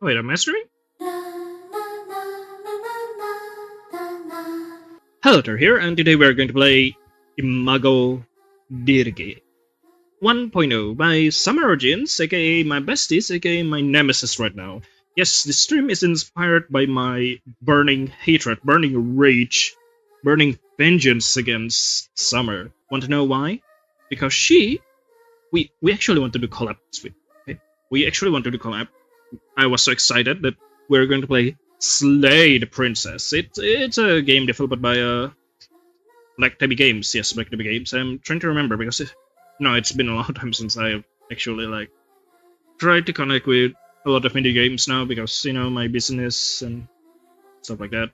Wait, am I streaming? Hello, Ter here, and today we are going to play Imago Dirge 1.0 by Summer Origins, aka my besties, aka my nemesis right now. Yes, this stream is inspired by my burning hatred, burning rage, burning vengeance against Summer. Want to know why? Because we actually wanted to collab this week. Okay? We actually wanted to collab. I was so excited that we're going to play Slay the Princess. It's a game developed by Black Tabby Games. Yes, Black Tabby Games. I'm trying to remember because it's been a long time since I've actually tried to connect with a lot of indie games now because my business and stuff like that.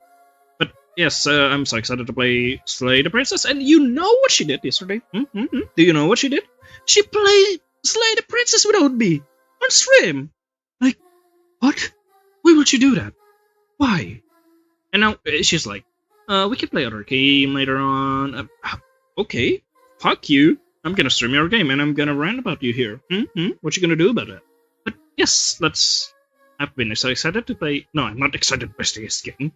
But yes, I'm so excited to play Slay the Princess, and you know what she did yesterday? Do you know what she did? She played Slay the Princess without me on stream. Like, what? Why would she do that? Why? And now she's like, we can play other game later on. Okay, fuck you. I'm gonna stream your game and I'm gonna rant about you here. What you gonna do about it? But yes, I've been so excited to play. No, I'm not excited to play this game.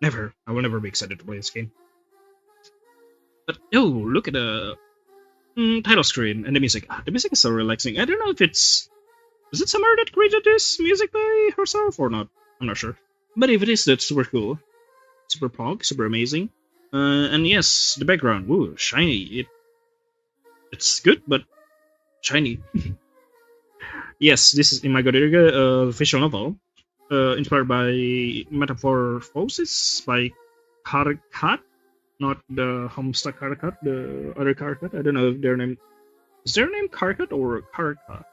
Never. I will never be excited to play this game. But look at the title screen and the music. The music is so relaxing. I don't know if is it Summer that created this music by herself or not? I'm not sure. But if it is, that's super cool. Super pog, super amazing. And yes, the background, woo, shiny. It's good, but shiny. Yes, this is Imago, a visual novel, inspired by Metamorphosis by Karkat, not the Homestuck Karkat, the other Karkat. I don't know if is their name Karkat or Karkat?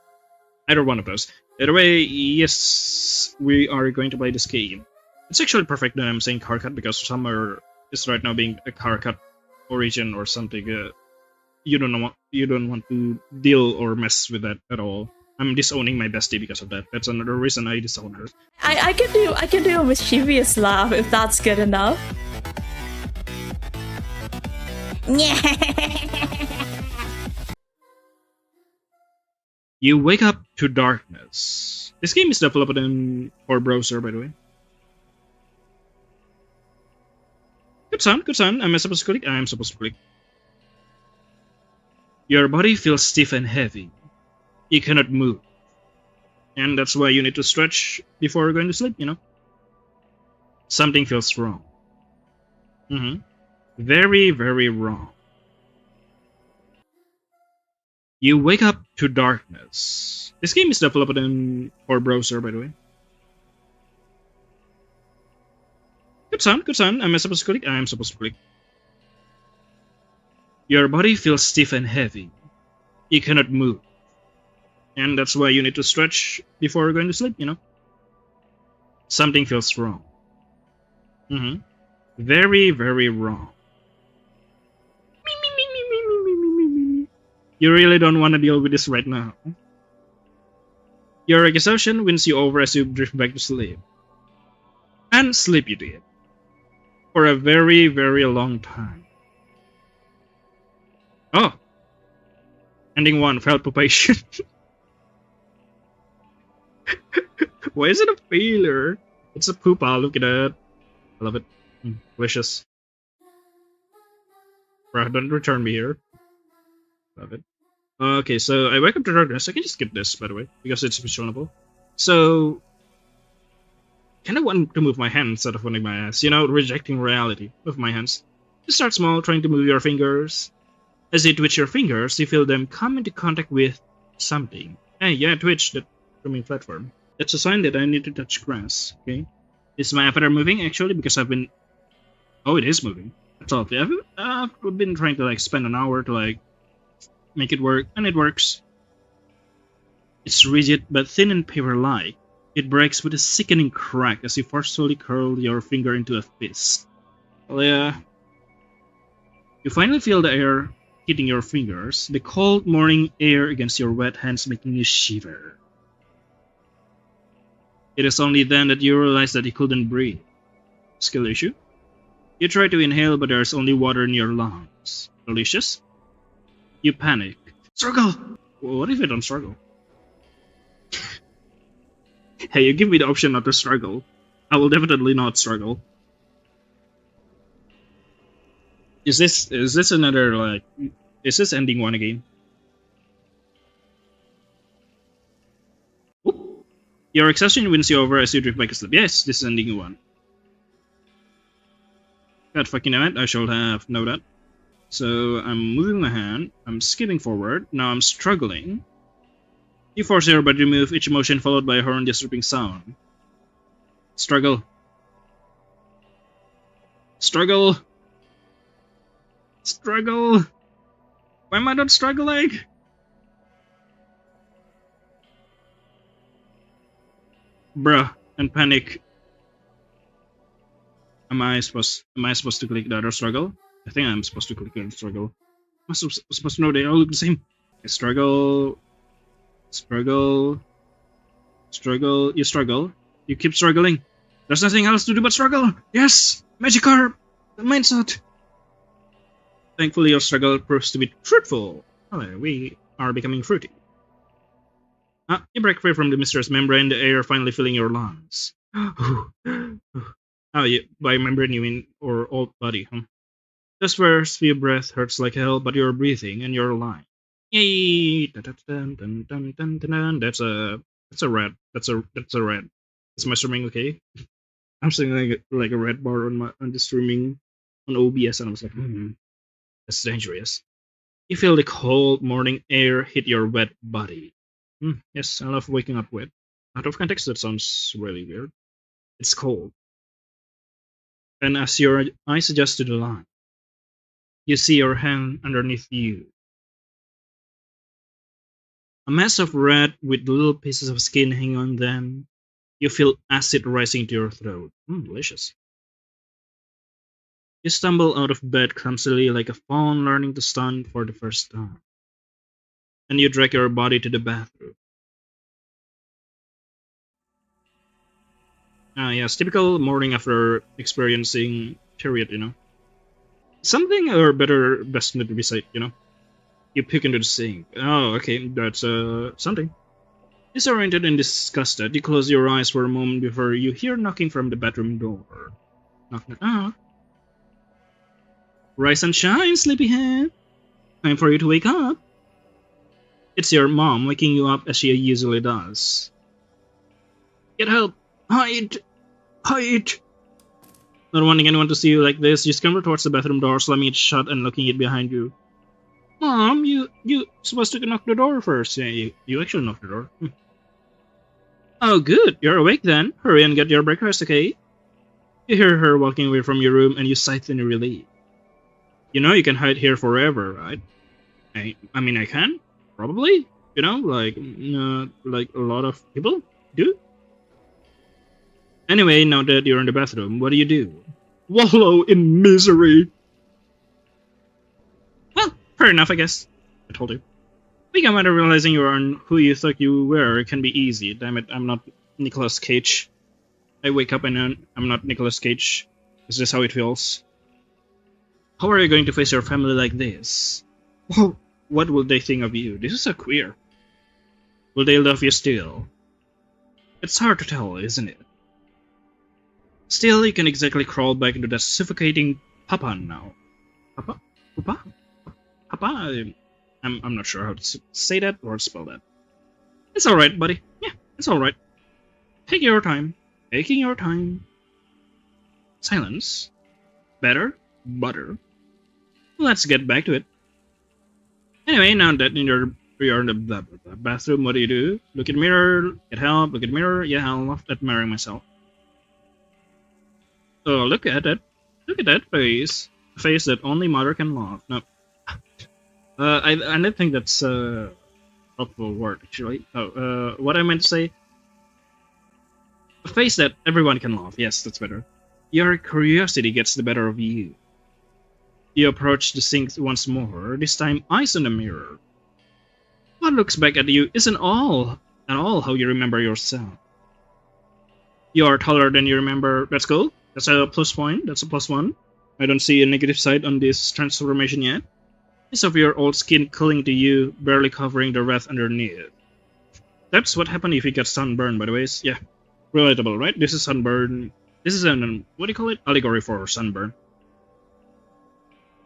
Either one of those. Either way, yes, we are going to play this game. It's actually perfect that I'm saying Karkat because Summer is right now being a Karkat origin or something. You don't want to deal or mess with that at all. I'm disowning my bestie because of that. That's another reason I disown her. I can do a mischievous laugh if that's good enough. You wake up to darkness. This game is developed for browser, by the way. Good sound. Am I supposed to click? I am supposed to click. Your body feels stiff and heavy. You cannot move. And that's why you need to stretch before going to sleep, Something feels wrong. Very, very wrong. You wake up to darkness. This game is developed for browser, by the way. Good sound. Am I supposed to click? I am supposed to click. Your body feels stiff and heavy. You cannot move. And that's why you need to stretch before going to sleep, Something feels wrong. Very, very wrong. You really don't want to deal with this right now. Your exhaustion wins you over as you drift back to sleep. And sleep you did. For a very, very long time. Oh. Ending 1, failed pupation. Why is it a failure? It's a poopa, look at that. I love it. Delicious. Bro, don't return me here. Love it. Okay, so I wake up to darkness. I can just skip this, by the way, because it's visionable. So, kind of want to move my hands instead of moving my ass. Rejecting reality with my hands. You start small, trying to move your fingers. As you twitch your fingers, you feel them come into contact with something. Hey, yeah, twitch, that swimming platform. That's a sign that I need to touch grass, okay? Is my avatar moving, actually? Because I've been... Oh, it is moving. That's all. I've been trying to, spend an hour to, make it work, and it works. It's rigid, but thin and paper-like. It breaks with a sickening crack as you forcefully curl your finger into a fist. Well, yeah. You finally feel the air hitting your fingers, the cold morning air against your wet hands making you shiver. It is only then that you realize that you couldn't breathe. Skill issue? You try to inhale, but there's only water in your lungs. Delicious? You panic. Struggle! What if I don't struggle? Hey, you give me the option not to struggle. I will definitely not struggle. Is this another, like, is this ending one again? Oop. Your exhaustion wins you over as you drift back asleep. Yes, this is ending one. God fucking damn it, I should have known that. So I'm moving my hand, I'm skipping forward, now I'm struggling. You force your body to move, each motion followed by a horn disrupting sound. Struggle. Struggle. Struggle. Why am I not struggling? Bruh, and panic. Am I supposed to click the other struggle? I think I'm supposed to click the other struggle. I'm supposed to know they all look the same. Okay, struggle. Struggle. Struggle. You struggle. You keep struggling. There's nothing else to do but struggle. Yes! Magikarp! The mindset! Thankfully, your struggle proves to be fruitful. Oh, we are becoming fruity. You break free from the mysterious membrane, the air finally filling your lungs. Oh, by membrane you mean or old body, huh? This first few breath hurts like hell, but you're breathing and you're alive. Yay! That's a red. That's a red. Is my streaming okay? I'm seeing like a red bar on the streaming on OBS, and I was like, that's dangerous. You feel the cold morning air hit your wet body. Yes, I love waking up wet. Out of context, that sounds really weird. It's cold. And as your eyes adjust to the light, you see your hand underneath you. A mass of red with little pieces of skin hanging on them. You feel acid rising to your throat. Delicious. You stumble out of bed clumsily like a fawn learning to stand for the first time. And you drag your body to the bathroom. Yes, typical morning after experiencing period, you know. Something or better best not to be said, you know. You peek into the sink. Oh, okay, that's something. Disoriented and disgusted, you close your eyes for a moment before you hear knocking from the bedroom door. Knock, knock, knock. Rise and shine, sleepyhead. Time for you to wake up. It's your mom waking you up as she usually does. Get help! Hide! Hide! Not wanting anyone to see you like this, you scamper towards the bathroom door, slamming it shut and locking it behind you. Mom, you supposed to knock the door first. Yeah, you actually knocked the door. Oh, good. You're awake then. Hurry and get your breakfast, okay? You hear her walking away from your room and you sigh in relief. You know you can hide here forever, right? I mean, I can. Probably. You know, like a lot of people do. Anyway, now that you're in the bathroom, what do? Wallow in misery. Well, fair enough, I guess. I told you. Become out of realizing you aren't who you thought you were can be easy. Damn it, I'm not Nicolas Cage. I wake up and I'm not Nicolas Cage. Is this how it feels? How are you going to face your family like this? Well, what will they think of you? This is so queer. Will they love you still? It's hard to tell, isn't it? Still, you can exactly crawl back into that suffocating papa now. Papa? Papa? Papa? I'm not sure how to say that or spell that. It's alright, buddy. Yeah, it's alright. Take your time. Taking your time. Silence. Better. Butter. Let's get back to it. Anyway, now that you're in the bathroom, what do? Look at the mirror, get help, look at the mirror. Yeah, I love admiring myself. Oh, look at it. Look at that face. A face that only mother can love. No. I don't think that's a helpful word, actually. Oh, what I meant to say... A face that everyone can love. Yes, that's better. Your curiosity gets the better of you. You approach the sink once more, this time eyes on the mirror. What looks back at you isn't at all how you remember yourself. You are taller than you remember. That's cool. That's a plus point. That's a plus one. I don't see a negative side on this transformation yet. Piece of your old skin clinging to you, barely covering the wrath underneath. That's what happened if you get sunburned, by the way. Yeah, Relatable, right? This is sunburn. This is an, what do you call it? Allegory for sunburn.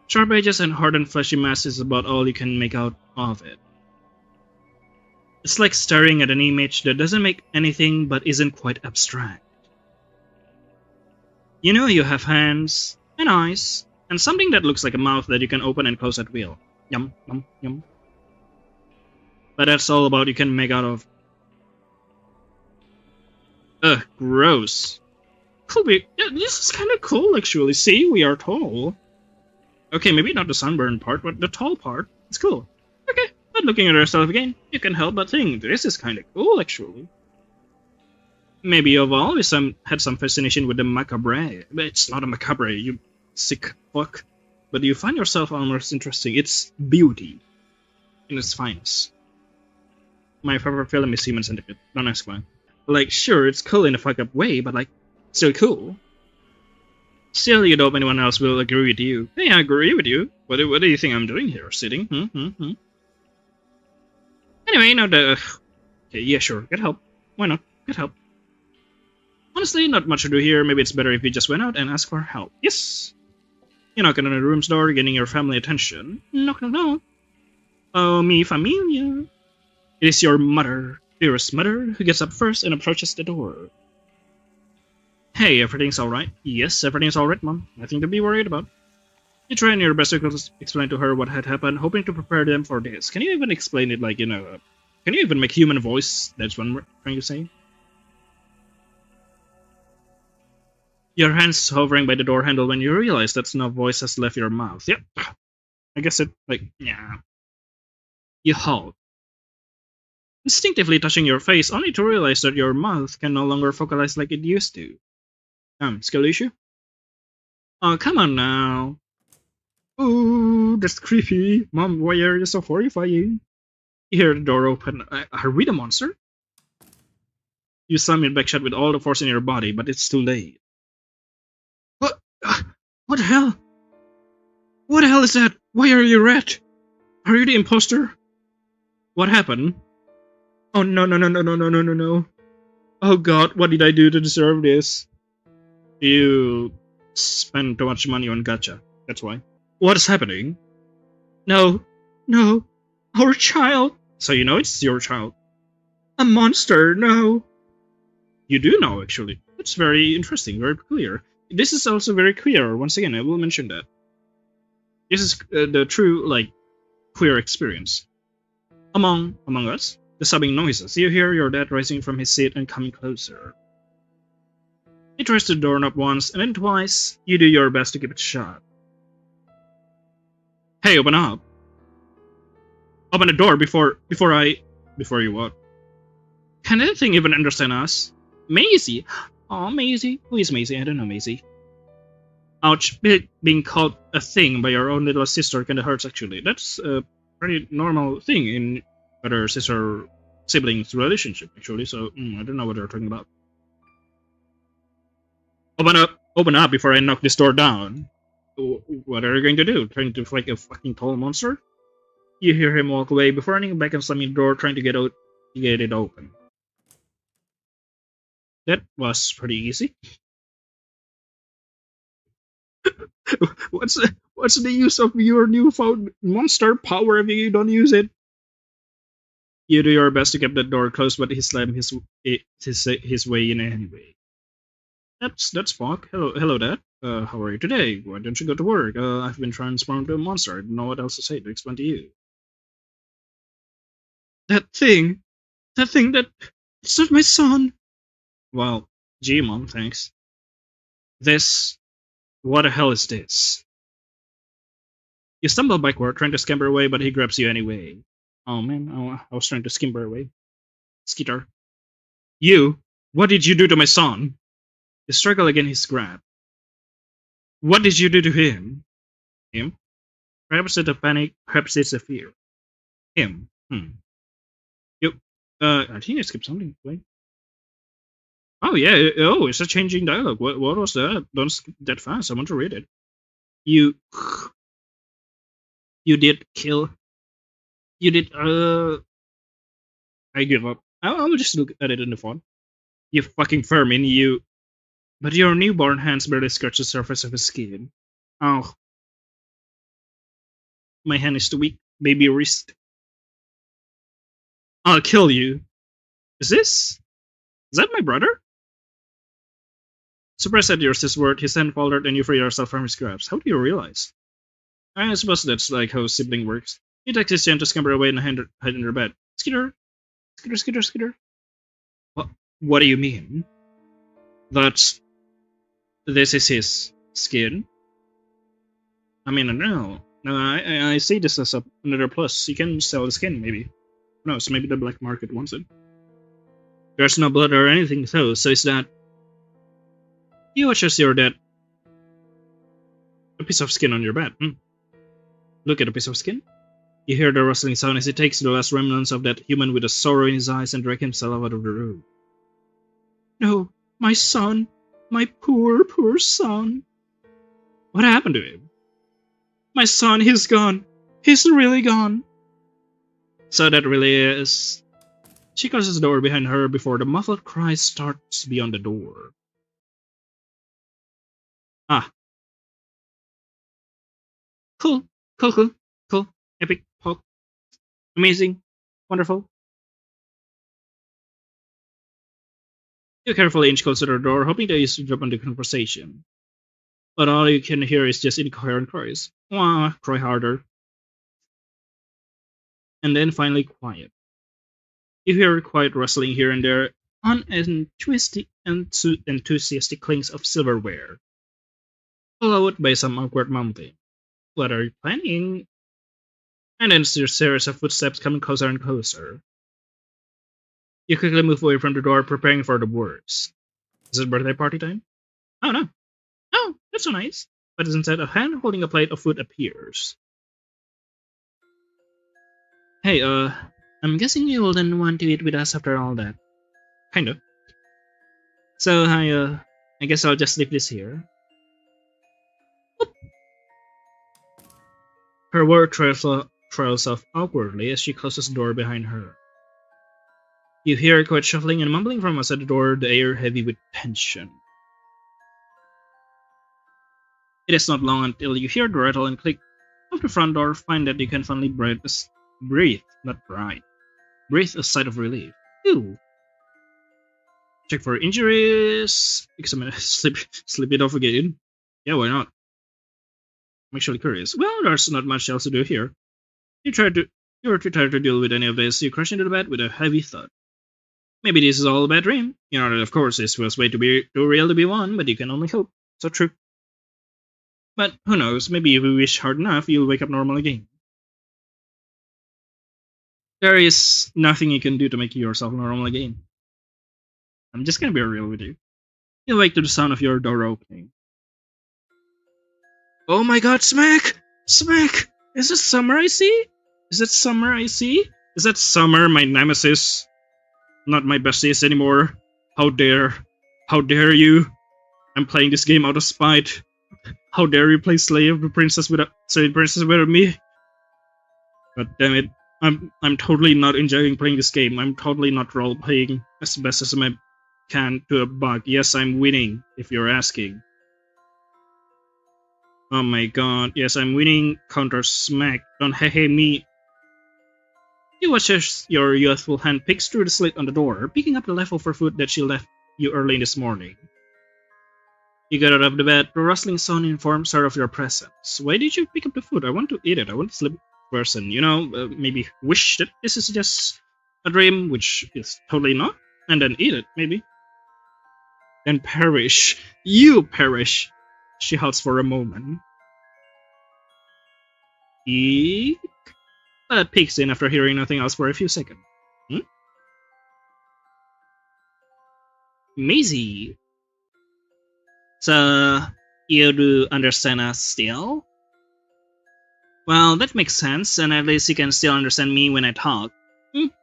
Sharp edges and hardened fleshy mass is about all you can make out of it. It's like staring at an image that doesn't make anything but isn't quite abstract. You know you have hands, and eyes, and something that looks like a mouth that you can open and close at will. Yum, yum, yum. But that's all about you can make out of. Ugh, gross. Cool, yeah, this is kind of cool actually. See, we are tall. Okay, maybe not the sunburn part, but the tall part. It's cool. Okay, but looking at yourself again, you can't help but think this is kind of cool actually. Maybe you've always had some fascination with the macabre. But it's not a macabre, you sick fuck. But you find yourself almost interesting. It's beauty in its finest. My favorite film is Human Centipede. Don't ask why. Like, sure, it's cool in a fucked up way, but like, still cool. Still, you hope anyone else will agree with you. Hey, I agree with you. What do you think I'm doing here? Sitting? Anyway, now the... Okay, yeah, sure. Get help. Why not? Get help. Honestly, not much to do here. Maybe it's better if you just went out and asked for help. Yes! You knock on the room's door, getting your family attention. Knock, knock, knock. Oh, mi familia. It is your mother, dearest mother, who gets up first and approaches the door. Hey, everything's alright? Yes, everything's alright, Mom. Nothing to be worried about. You try your best to explain to her what had happened, hoping to prepare them for this. Can you even explain it like, can you even make human voice? That's what I'm trying to say. Your hand's hovering by the door handle when you realize that no voice has left your mouth. Yep. I guess it, yeah. You halt. Instinctively touching your face, only to realize that your mouth can no longer focalize like it used to. Skill issue? Oh, come on now. Ooh, that's creepy. Mom, why are you so horrifying? You hear the door open. Are we the monster? You slam it back shut with all the force in your body, but it's too late. What? What the hell? What the hell is that? Why are you red? Are you the imposter? What happened? Oh no no no no no no no no no. Oh god, what did I do to deserve this? You spent too much money on gacha. That's why. What is happening? No. No. Our child. So you know it's your child. A monster, no. You do know, actually. That's very interesting, very clear. This is also very queer. Once again, I will mention that. This is the true, queer experience. Among us, the sobbing noises. You hear your dad rising from his seat and coming closer. He tries the doorknob once, and then twice. You do your best to keep it shut. Hey, open up. Open the door before you what? Can anything even understand us? Maisie! Aw, Maisie. Who is Maisie? I don't know Maisie. Ouch, being called a thing by your own little sister kinda hurts actually. That's a pretty normal thing in other siblings relationship actually, so I don't know what they're talking about. Open up before I knock this door down. What are you going to do? Trying to fight a fucking tall monster? You hear him walk away before running back and slamming the door, trying to get it open. That was pretty easy. What's the use of your newfound monster power if you don't use it? You do your best to keep that door closed, but he slammed his way in anyway. That's Spock. Hello, Dad. How are you today? Why don't you go to work? I've been transformed to a monster. I don't know what else to say to explain to you. That thing, it's not my son. Well, gee, Mom, thanks. What the hell is this? You stumble backward, trying to scamper away, but he grabs you anyway. Oh man, I was trying to scamper away. Skeeter. You? What did you do to my son? You struggle against his grab. What did you do to him? Him? Perhaps it's a panic, perhaps it's a fear. Him. I think I skipped something. Wait. Oh yeah, it's a changing dialogue. What was that? Don't skip that fast, I want to read it. You did kill... You did, I give up. I'll just look at it in the font. You fucking vermin, you. But your newborn hands barely scratch the surface of his skin. Oh, my hand is too weak. Baby wrist. I'll kill you. Is this? Is that my brother? Surprised at your sis word, his hand faltered and you free yourself from his grasp. How do you realize? I suppose that's like how sibling works. He takes his hand to scamper away and hide in her bed. Skitter! Skitter, skitter, skitter. What do you mean? That this is his skin? I mean, no. No, I see this as another plus. You can sell the skin, maybe. Who knows, maybe the black market wants it. There's no blood or anything though, so is that... You watch as you're dead. A piece of skin on your bed. Look at a piece of skin. You hear the rustling sound as he takes the last remnants of that human with a sorrow in his eyes and drags himself out of the room. No, my son. My poor, poor son. What happened to him? My son, he's gone. He's really gone. So that really is... She closes the door behind her before the muffled cry starts beyond the door. Ah. Cool. Epic. Pop. Amazing. Wonderful. You carefully inch closer to the door, hoping to ease drop on the conversation. But all you can hear is just incoherent cries. Wah, cry harder. And then finally quiet. You hear quiet rustling here and there, enthusiastic clinks of silverware, followed by some awkward mumbling. What are you planning? And then there's a series of footsteps coming closer and closer. You quickly move away from the door, preparing for the worst. Is it birthday party time? Oh no. Oh, that's so nice. But instead, a hand holding a plate of food appears. Hey, I'm guessing you wouldn't want to eat with us after all that. Kinda. So, I guess I'll just leave this here. Oop. Her word trails off awkwardly as she closes the door behind her. You hear a quiet shuffling and mumbling from outside the door, the air heavy with tension. It is not long until you hear the rattle and click of the front door, find that you can finally breathe a sigh of relief. Ew. Check for injuries. Examine, slip it off again. Yeah, why not? I'm actually curious. Well, there's not much else to do here. You're too tired to deal with any of this. You crash into the bed with a heavy thud. Maybe this is all a bad dream. You know that of course this was way too real to be one, but you can only hope. So true. But who knows, maybe if you wish hard enough, you'll wake up normal again. There is nothing you can do to make yourself normal again. I'm just gonna be real with you. You wake to the sound of your door opening. Oh my god, Smack! Smack! Is it Summer I see? Is it Summer I see? Is that Summer, my nemesis? Not my besties anymore. How dare you? I'm playing this game out of spite. How dare you play Slave the Princess without me? But damn it, I'm totally not enjoying playing this game. I'm totally not role playing as best as I can to a bug. Yes, I'm winning, if you're asking. Oh my god, yes, I'm winning. Counter Smack. Don't hey me. You watch as your youthful hand picks through the slit on the door, picking up the leftover food that she left you early this morning. You get out of the bed, the rustling sound informs her of your presence. Why did you pick up the food? I want to eat it. I want to sleep person. Maybe wish that this is just a dream, which is totally not, and then eat it, maybe. Then perish. You perish. She halts for a moment. Eek. But peeks in after hearing nothing else for a few seconds. Maisie. So, you do understand us still? Well, that makes sense, and at least you can still understand me when I talk.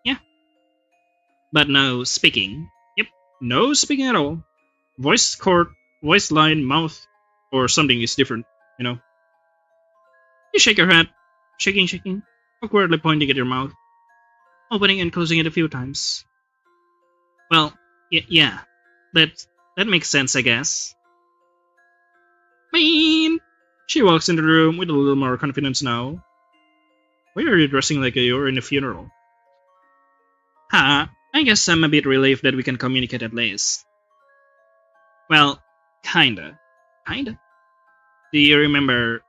Yeah. But no speaking. Yep, no speaking at all. Voice cord, voice line, mouth, or something is different, you know. You shake your head, shaking, awkwardly pointing at your mouth, opening and closing it a few times. Well, yeah. That makes sense, I guess. Mean. She walks into the room with a little more confidence now. Why are you dressing like you're in a funeral? I guess I'm a bit relieved that we can communicate at least. Well, kinda. Kinda. Do you remember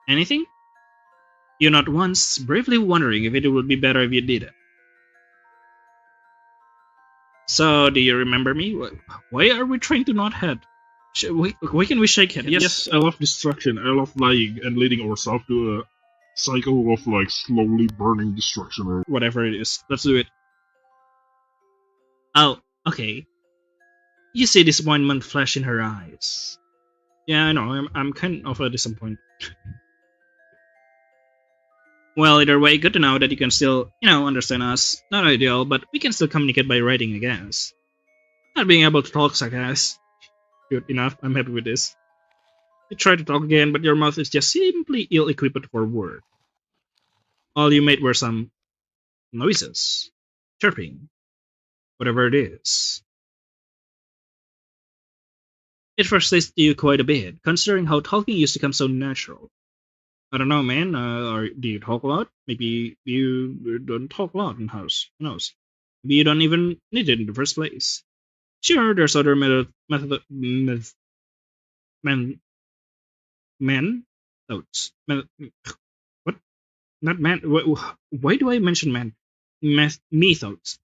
anything? You not once briefly wondering if it would be better if you did it. So, do you remember me? Why are we trying to not head? Why can we shake hands? Yes, I love destruction. I love lying and leading ourselves to a cycle of like slowly burning destruction. Or whatever it is. Let's do it. Oh, okay. You see disappointment flash in her eyes. Yeah, I know. I'm kind of a disappointed. Well, either way, good to know that you can still, understand us. Not ideal, but we can still communicate by writing, I guess. Not being able to talk, I guess. Good enough. I'm happy with this. You try to talk again, but your mouth is just simply ill-equipped for word. All you made were some noises, chirping, whatever it is. It frustrates you quite a bit, considering how talking used to come so natural. I don't know, man. Or do you talk a lot? Maybe you don't talk a lot in house. Who knows? Maybe you don't even need it in the first place. Sure, there's other methods. What? Not man. Why do I mention man? Methods.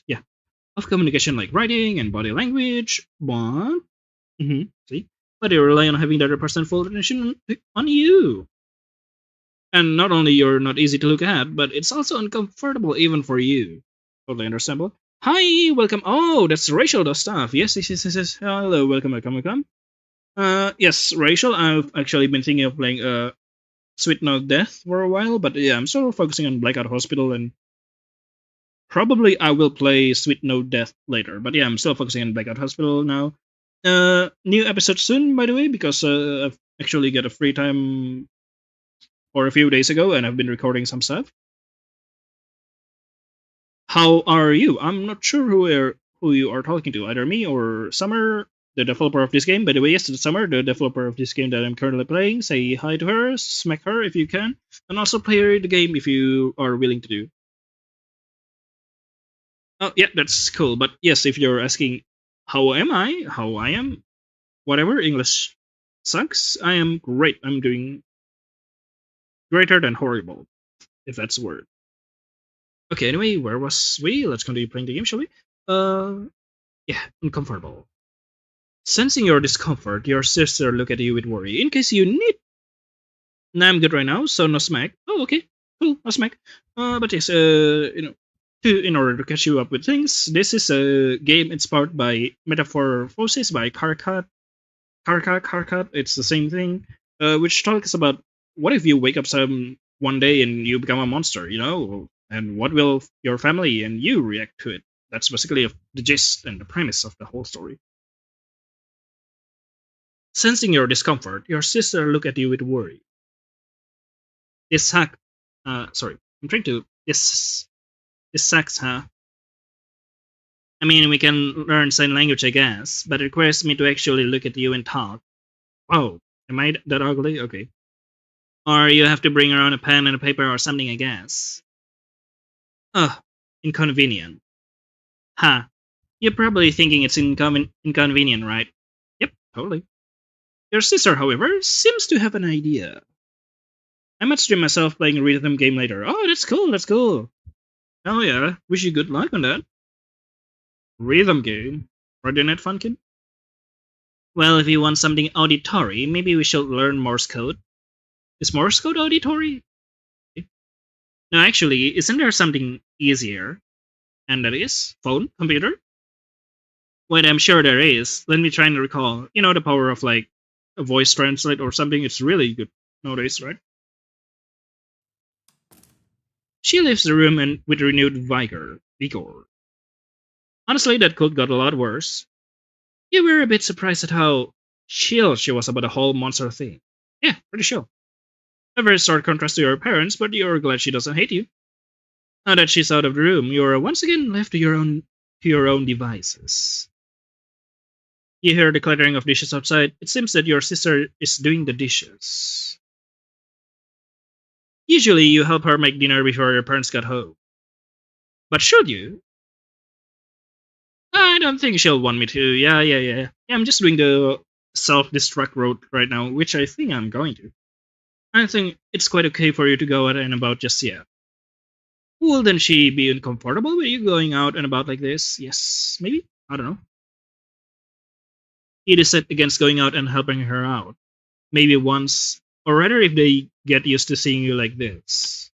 Yeah, of communication like writing and body language. What? See, but you rely on having the other person full attention on you. And not only you're not easy to look at, but it's also uncomfortable even for you. Totally understandable. Hi, welcome. Oh, that's Rachel does stuff. Yes. Hello, welcome. Yes, Rachel. I've actually been thinking of playing Sweet Note Death for a while, but yeah, I'm still focusing on Blackout Hospital, and probably I will play Sweet Note Death later. But yeah, I'm still focusing on Blackout Hospital now. New episode soon, by the way, because I've actually got a free time for a few days ago, and I've been recording some stuff. How are you? I'm not sure who you are talking to, either me or Summer, the developer of this game. By the way, yes, it's Summer, the developer of this game that I'm currently playing. Say hi to her, smack her if you can, and also play the game if you are willing to do. Oh, yeah, that's cool. But yes, if you're asking how I am, whatever, English sucks. I am great. I'm doing greater than horrible, if that's a word. Okay, anyway, where was we? Let's continue playing the game, shall we? Yeah, uncomfortable. Sensing your discomfort, your sister look at you with worry. In case you need... Nah, I'm good right now, so no smack. Oh, okay. Cool, no smack. But yes, in order to catch you up with things, this is a game inspired by Metamorphosis by Karkat. It's the same thing, which talks about what if you wake up one day and you become a monster, and what will your family and you react to it? That's basically the gist and the premise of the whole story. Sensing your discomfort, your sister look at you with worry. This sucks, huh? I mean, we can learn sign language, I guess, but it requires me to actually look at you and talk. Oh, am I that ugly? Okay. Or you have to bring around a pen and a paper or something, I guess. Ugh, inconvenient. Huh. You're probably thinking it's inconvenient, right? Yep, totally. Your sister, however, seems to have an idea. I might stream myself playing a rhythm game later. Oh, that's cool. Oh yeah, wish you good luck on that. Rhythm game? Friday Night Funkin'? Well, if you want something auditory, maybe we should learn Morse code. Is Morse code auditory? No, actually, isn't there something easier? And that is? Phone? Computer? Wait, I'm sure there is. Let me try and recall. You know the power of like a voice translate or something? It's really good nowadays, right? She leaves the room and with renewed vigor. Honestly, that could got a lot worse. You were a bit surprised at how chill she was about the whole monster thing. Yeah, pretty chill. A very stark contrast to your parents, but you're glad she doesn't hate you. Now that she's out of the room, you're once again left to your own to your own devices. You hear the clattering of dishes outside. It seems that your sister is doing the dishes. Usually you help her make dinner before your parents got home. But should you? I don't think she'll want me to. Yeah, I'm just doing the self-destruct road right now, which I think I'm going to. I think it's quite okay for you to go out and about just yet. Wouldn't she be uncomfortable with you going out and about like this? Yes, maybe? I don't know. He decided against going out and helping her out. Maybe once, or rather if they get used to seeing you like this.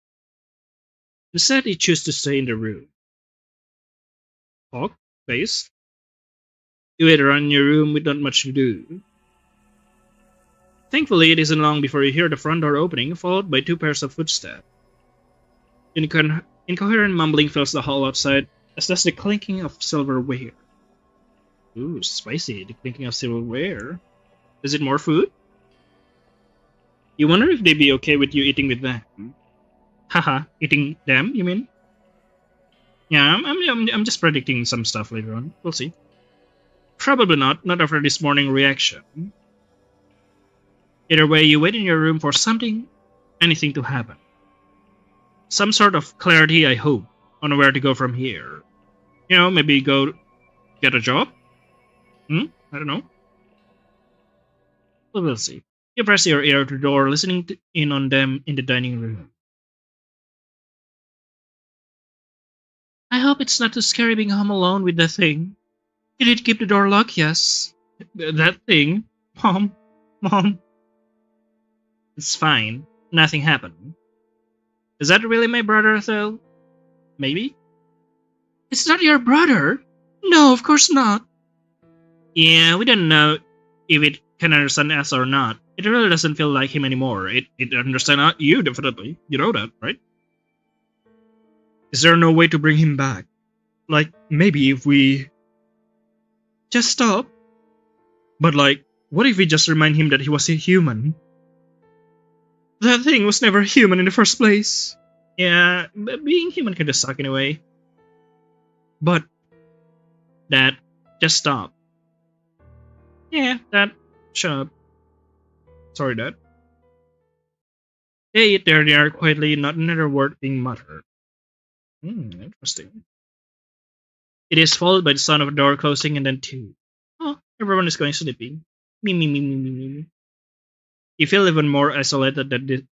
Instead, he chose to stay in the room. Talk, face. You wait around in your room with not much to do. Thankfully, it isn't long before you hear the front door opening, followed by 2 pairs of footsteps. Incoherent mumbling fills the hall outside, as does the clinking of silverware. Ooh, spicy, the clinking of silverware. Is it more food? You wonder if they'd be okay with you eating with them. Haha, eating them, you mean? Yeah, I'm just predicting some stuff later on. We'll see. Probably not after this morning reaction. Either way, you wait in your room for anything to happen. Some sort of clarity, I hope, on where to go from here. You know, maybe go get a job? I don't know. But we'll see. You press your ear to the door, listening in on them in the dining room. I hope it's not too scary being home alone with that thing. You did keep the door locked, yes. That thing? Mom. It's fine. Nothing happened. Is that really my brother, though? Maybe? It's not your brother? No, of course not. Yeah, we don't know if it can understand us or not. It really doesn't feel like him anymore. It understands you, definitely. You know that, right? Is there no way to bring him back? Like, maybe if we just stop? But like, what if we just remind him that he was a human? That thing was never human in the first place. Yeah, but being human kinda suck in a way. But, Dad, just stop. Yeah, Dad, shut up. Sorry, Dad. They eat their dinner quietly, not another word being muttered. Interesting. It is followed by the sound of a door closing and then 2. Oh, everyone is going sleeping. Me. You feel even more isolated than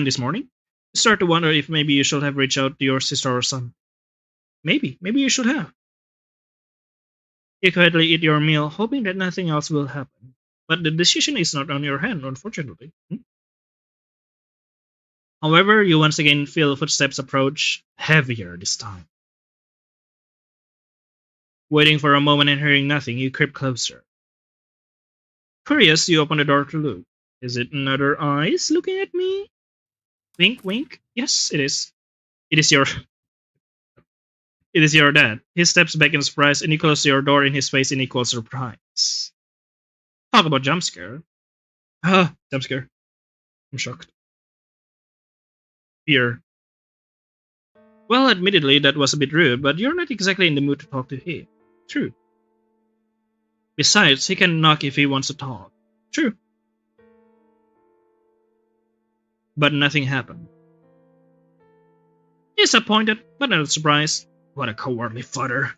this morning. You start to wonder if maybe you should have reached out to your sister or son. Maybe you should have. You quietly eat your meal, hoping that nothing else will happen. But the decision is not on your hand, unfortunately. However, you once again feel footsteps approach, heavier this time. Waiting for a moment and hearing nothing, you creep closer. Curious, you open the door to look. Is it another eyes looking at me? Wink, wink. Yes, it is. It is your dad. He steps back in surprise and you close your door in his face in equal surprise. Talk about jump scare. Jump scare. I'm shocked. Fear. Well, admittedly, that was a bit rude, but you're not exactly in the mood to talk to him. True. Besides, he can knock if he wants to talk. True. But nothing happened. Disappointed, but not surprised. What a cowardly father.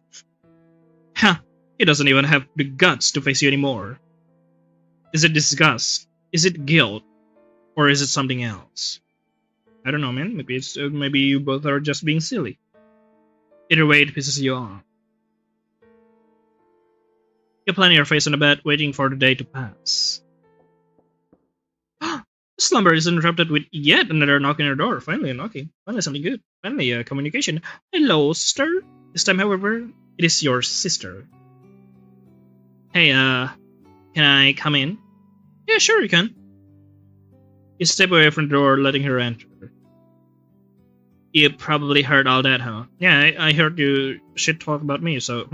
He doesn't even have the guts to face you anymore. Is it disgust? Is it guilt? Or is it something else? I don't know, man. Maybe you both are just being silly. Either way, it pisses you off. You plant your face on the bed, waiting for the day to pass. Slumber is interrupted with yet another knock on your door. Finally a knocking. Finally something good. Finally a communication. Hello, sister. This time, however, it is your sister. Hey, can I come in? Yeah, sure you can. You step away from the door, letting her enter. You probably heard all that, huh? Yeah, I heard you shit talk about me, so,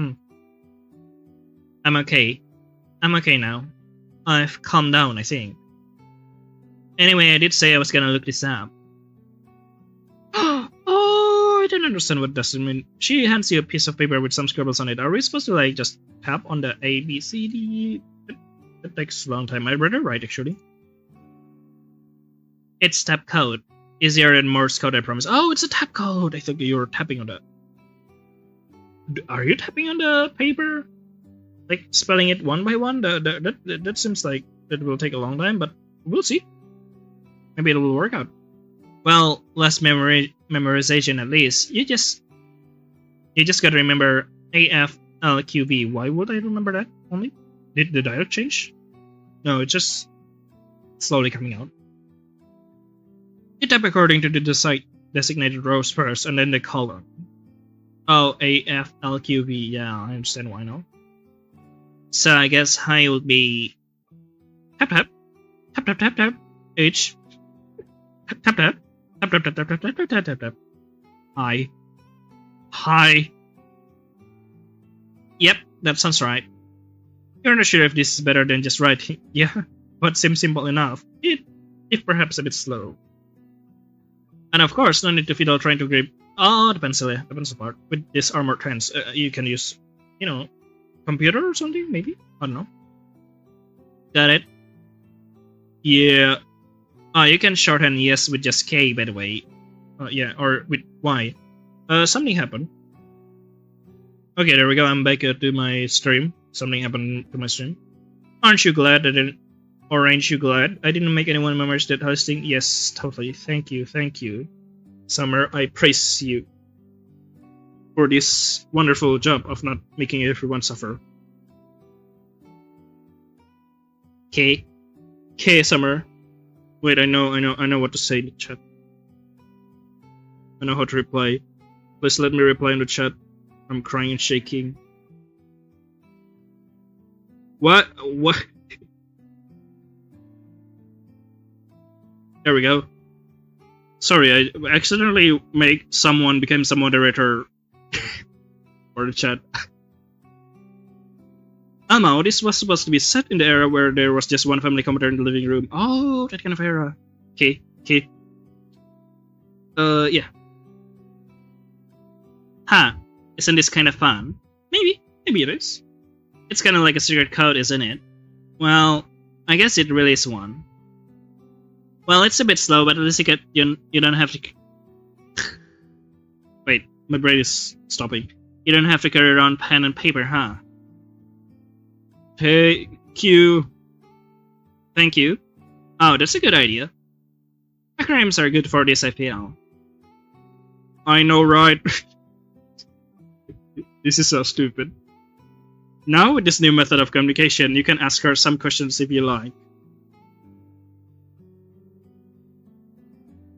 I'm okay. I'm okay now. I've calmed down, I think. Anyway, I did say I was gonna look this up. Oh, I don't understand what does it mean. She hands you a piece of paper with some scribbles on it. Are we supposed to like just tap on the A, B, C, D? That takes a long time. I'd rather write actually. It's tap code. Easier than Morse code, I promise. Oh, it's a tap code. I thought you were tapping on the. Are you tapping on the paper? Like spelling it one by one? That seems like it will take a long time, but we'll see. Maybe it will work out. Well, less memorization at least. You just gotta remember AFLQB. Why would I remember that only? Did the dialect change? No, it's just slowly coming out. You type according to the designated rows first, and then the column. Oh, AFLQB. Yeah, I understand why now. So I guess high would be tap tap tap tap tap tap H tap tap tap tap tap tap tap tap tap tap tap tap. High. High. Yep, that sounds right. You're not sure if this is better than just writing. Yeah, but seems simple enough. If perhaps a bit slow. And of course, no need to fiddle trying to grip the pencil part. With this armored hands, you can use, computer or something, maybe? I don't know. Got it? Yeah. You can shorthand yes with just K, by the way. Yeah, or with Y. Something happened. Okay, there we go. I'm back to my stream. Something happened to my stream. Aren't you glad I didn't... Or ain't you glad I didn't make anyone memorize that hosting? Yes, totally. Thank you. Summer, I praise you for this wonderful job of not making everyone suffer. K, Summer. Wait, I know what to say in the chat. I know how to reply. Please let me reply in the chat. I'm crying and shaking. What? There we go. Sorry, I accidentally make someone become some moderator for the chat. Ammo, this was supposed to be set in the era where there was just one family computer in the living room. Oh, that kind of era. Okay. Yeah. Huh. Isn't this kind of fun? Maybe it is. It's kind of like a secret code, isn't it? Well, I guess it really is one. Well, it's a bit slow, but at least you don't have to... Wait, my brain is stopping. You don't have to carry around pen and paper, huh? Thank you. Oh, that's a good idea. Acronyms are good for this, I feel. I know, right? This is so stupid. Now, with this new method of communication, you can ask her some questions if you like.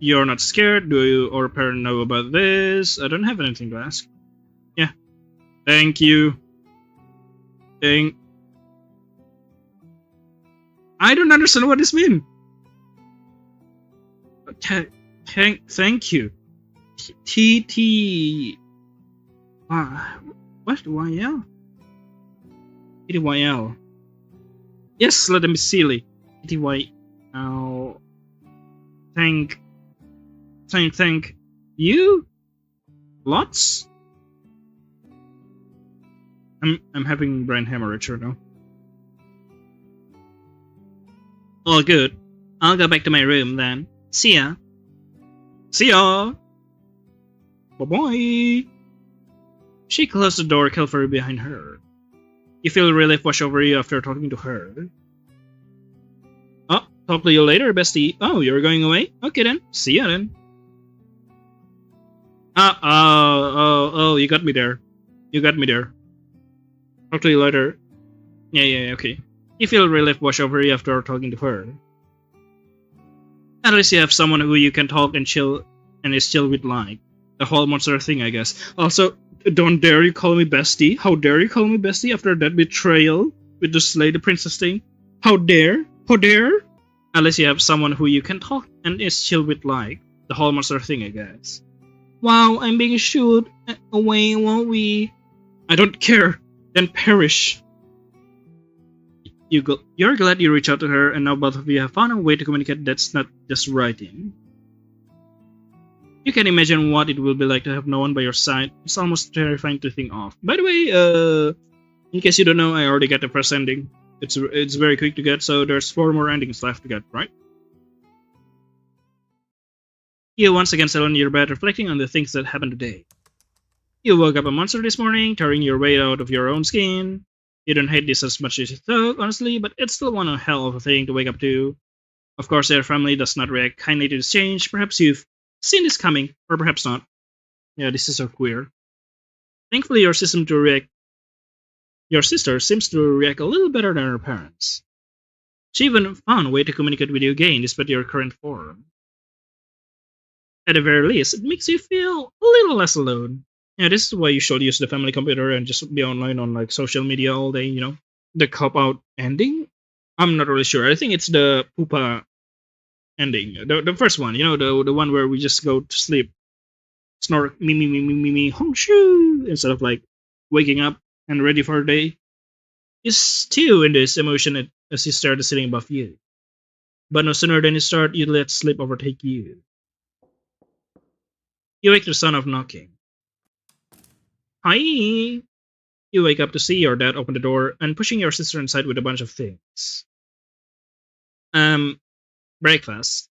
You're not scared? Do you or parent know about this? I don't have anything to ask. Yeah. Thank you. I don't understand what this means. Thank you. What? YL? TTYL. Yes, let them be silly. TTYL. Thank you? Lots? I'm having brain hemorrhage right now. All good. I'll go back to my room then. See ya. Bye-bye. She closed the door carefully behind her. You feel relief wash over you after talking to her. Oh, talk to you later, bestie. Oh, you're going away? Okay then. See ya then. Oh, you got me there. Talk to you later. Yeah, okay. You feel relief wash over you after talking to her. At least you have someone who you can talk and chill and is chill with like. The whole monster thing, I guess. Also, don't dare you call me bestie. How dare you call me bestie after that betrayal with the slay the princess thing? How dare? At least you have someone who you can talk and is chill with like. The whole monster thing, I guess. Wow, I'm being shooed away, won't we? I don't care. Then perish. You're glad you reached out to her, and now both of you have found a way to communicate that's not just writing. You can imagine what it will be like to have no one by your side. It's almost terrifying to think of. By the way, in case you don't know, I already got the first ending. It's very quick to get, so there's 4 more endings left to get, right? You once again sat on your bed, reflecting on the things that happened today. You woke up a monster this morning, tearing your way out of your own skin. You don't hate this as much as you thought, honestly, but it's still one hell of a thing to wake up to. Of course, your family does not react kindly to this change. Perhaps you've seen this coming, or perhaps not. Yeah, this is so queer. Thankfully, your sister seems to react a little better than her parents. She even found a way to communicate with you again despite your current form. At the very least, it makes you feel a little less alone. Yeah, this is why you should use the family computer and just be online on like social media all day, you know? The cop-out ending? I'm not really sure. I think it's the Pupa ending. The first one, you know, the one where we just go to sleep. Snore me, hong shoo, instead of like waking up and ready for the day. You stew in this emotion as you start sitting above you. But no sooner than you start, you let sleep overtake you. You wake to the sound of knocking. Hi! You wake up to see your dad open the door and pushing your sister inside with a bunch of things. Breakfast.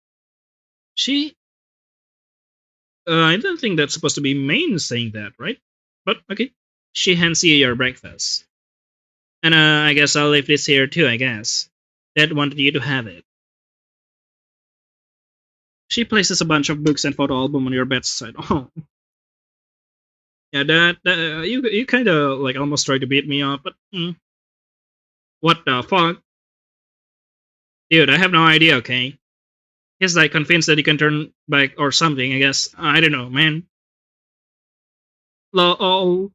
She? I don't think that's supposed to be Maine saying that, right? But okay. She hands you your breakfast. And I guess I'll leave this here too, I guess. Dad wanted you to have it. She places a bunch of books and photo album on your bedside. Oh. Yeah, you kind of like almost tried to beat me up, but what the fuck? Dude, I have no idea, okay? He's like convinced that he can turn back or something, I guess. I don't know, man. Lol.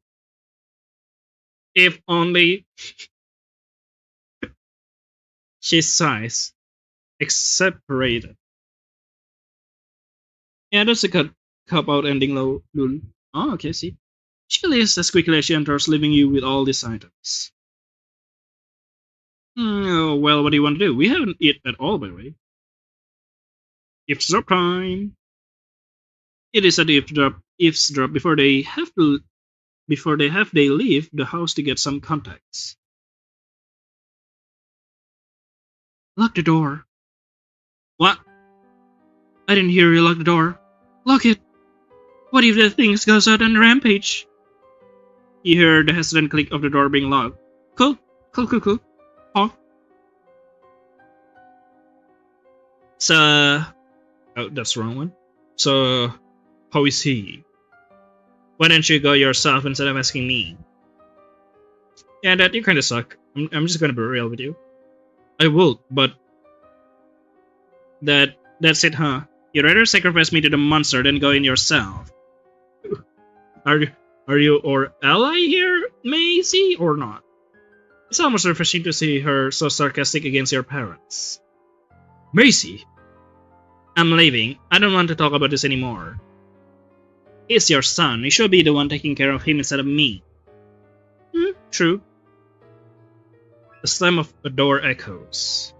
If only. She sighs. Exasperated. Yeah, that's a cop out ending, lol. Oh, okay, see. She leaves as quickly as she enters, leaving you with all these items. Oh, well, what do you want to do? We haven't eaten at all, by the way. Eavesdrop time. It is at eavesdrop before they leave the house to get some contacts. Lock the door. What? I didn't hear you lock the door. Lock it. What if the thing goes out on a rampage? You hear the hesitant click of the door being locked. Cool. Oh. So, oh, that's the wrong one. So, how is he? Why don't you go yourself instead of asking me? Yeah, Dad, you kinda suck. I'm just gonna be real with you. I would, but that's it, huh? You'd rather sacrifice me to the monster than go in yourself. Are you our ally here, Maisie, or not? It's almost refreshing to see her so sarcastic against your parents. Maisie! I'm leaving. I don't want to talk about this anymore. He's your son. You should be the one taking care of him instead of me. True. The slam of a door echoes.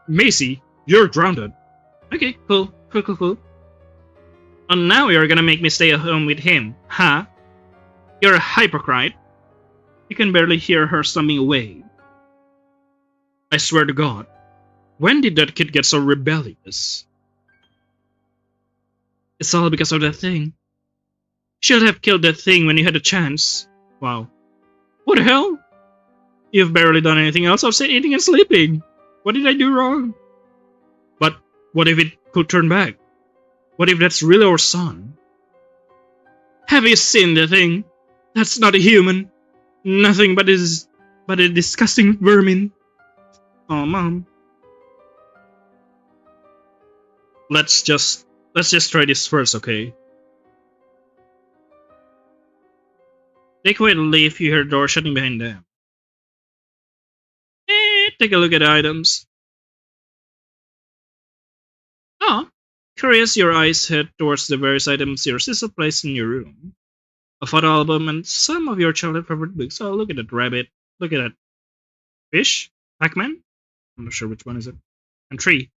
Maisie, you're grounded. Okay, cool. And now you're gonna make me stay at home with him, huh? You're a hypocrite. You can barely hear her stumbling away. I swear to God, when did that kid get so rebellious? It's all because of that thing. Should have killed that thing when you had a chance. Wow. What the hell? You've barely done anything else outside eating and sleeping. What did I do wrong? But what if it could turn back? What if that's really our son? Have you seen the thing? That's not a human. Nothing but a disgusting vermin. Oh, Mom. Let's just try this first, okay? They quietly leave. You hear the door shutting behind them. Take a look at the items. Oh, curious, your eyes head towards the various items your sister placed in your room. A photo album and some of your childhood favorite books. Oh, look at that rabbit. Look at that fish. Pac-Man? I'm not sure which one is it. And tree.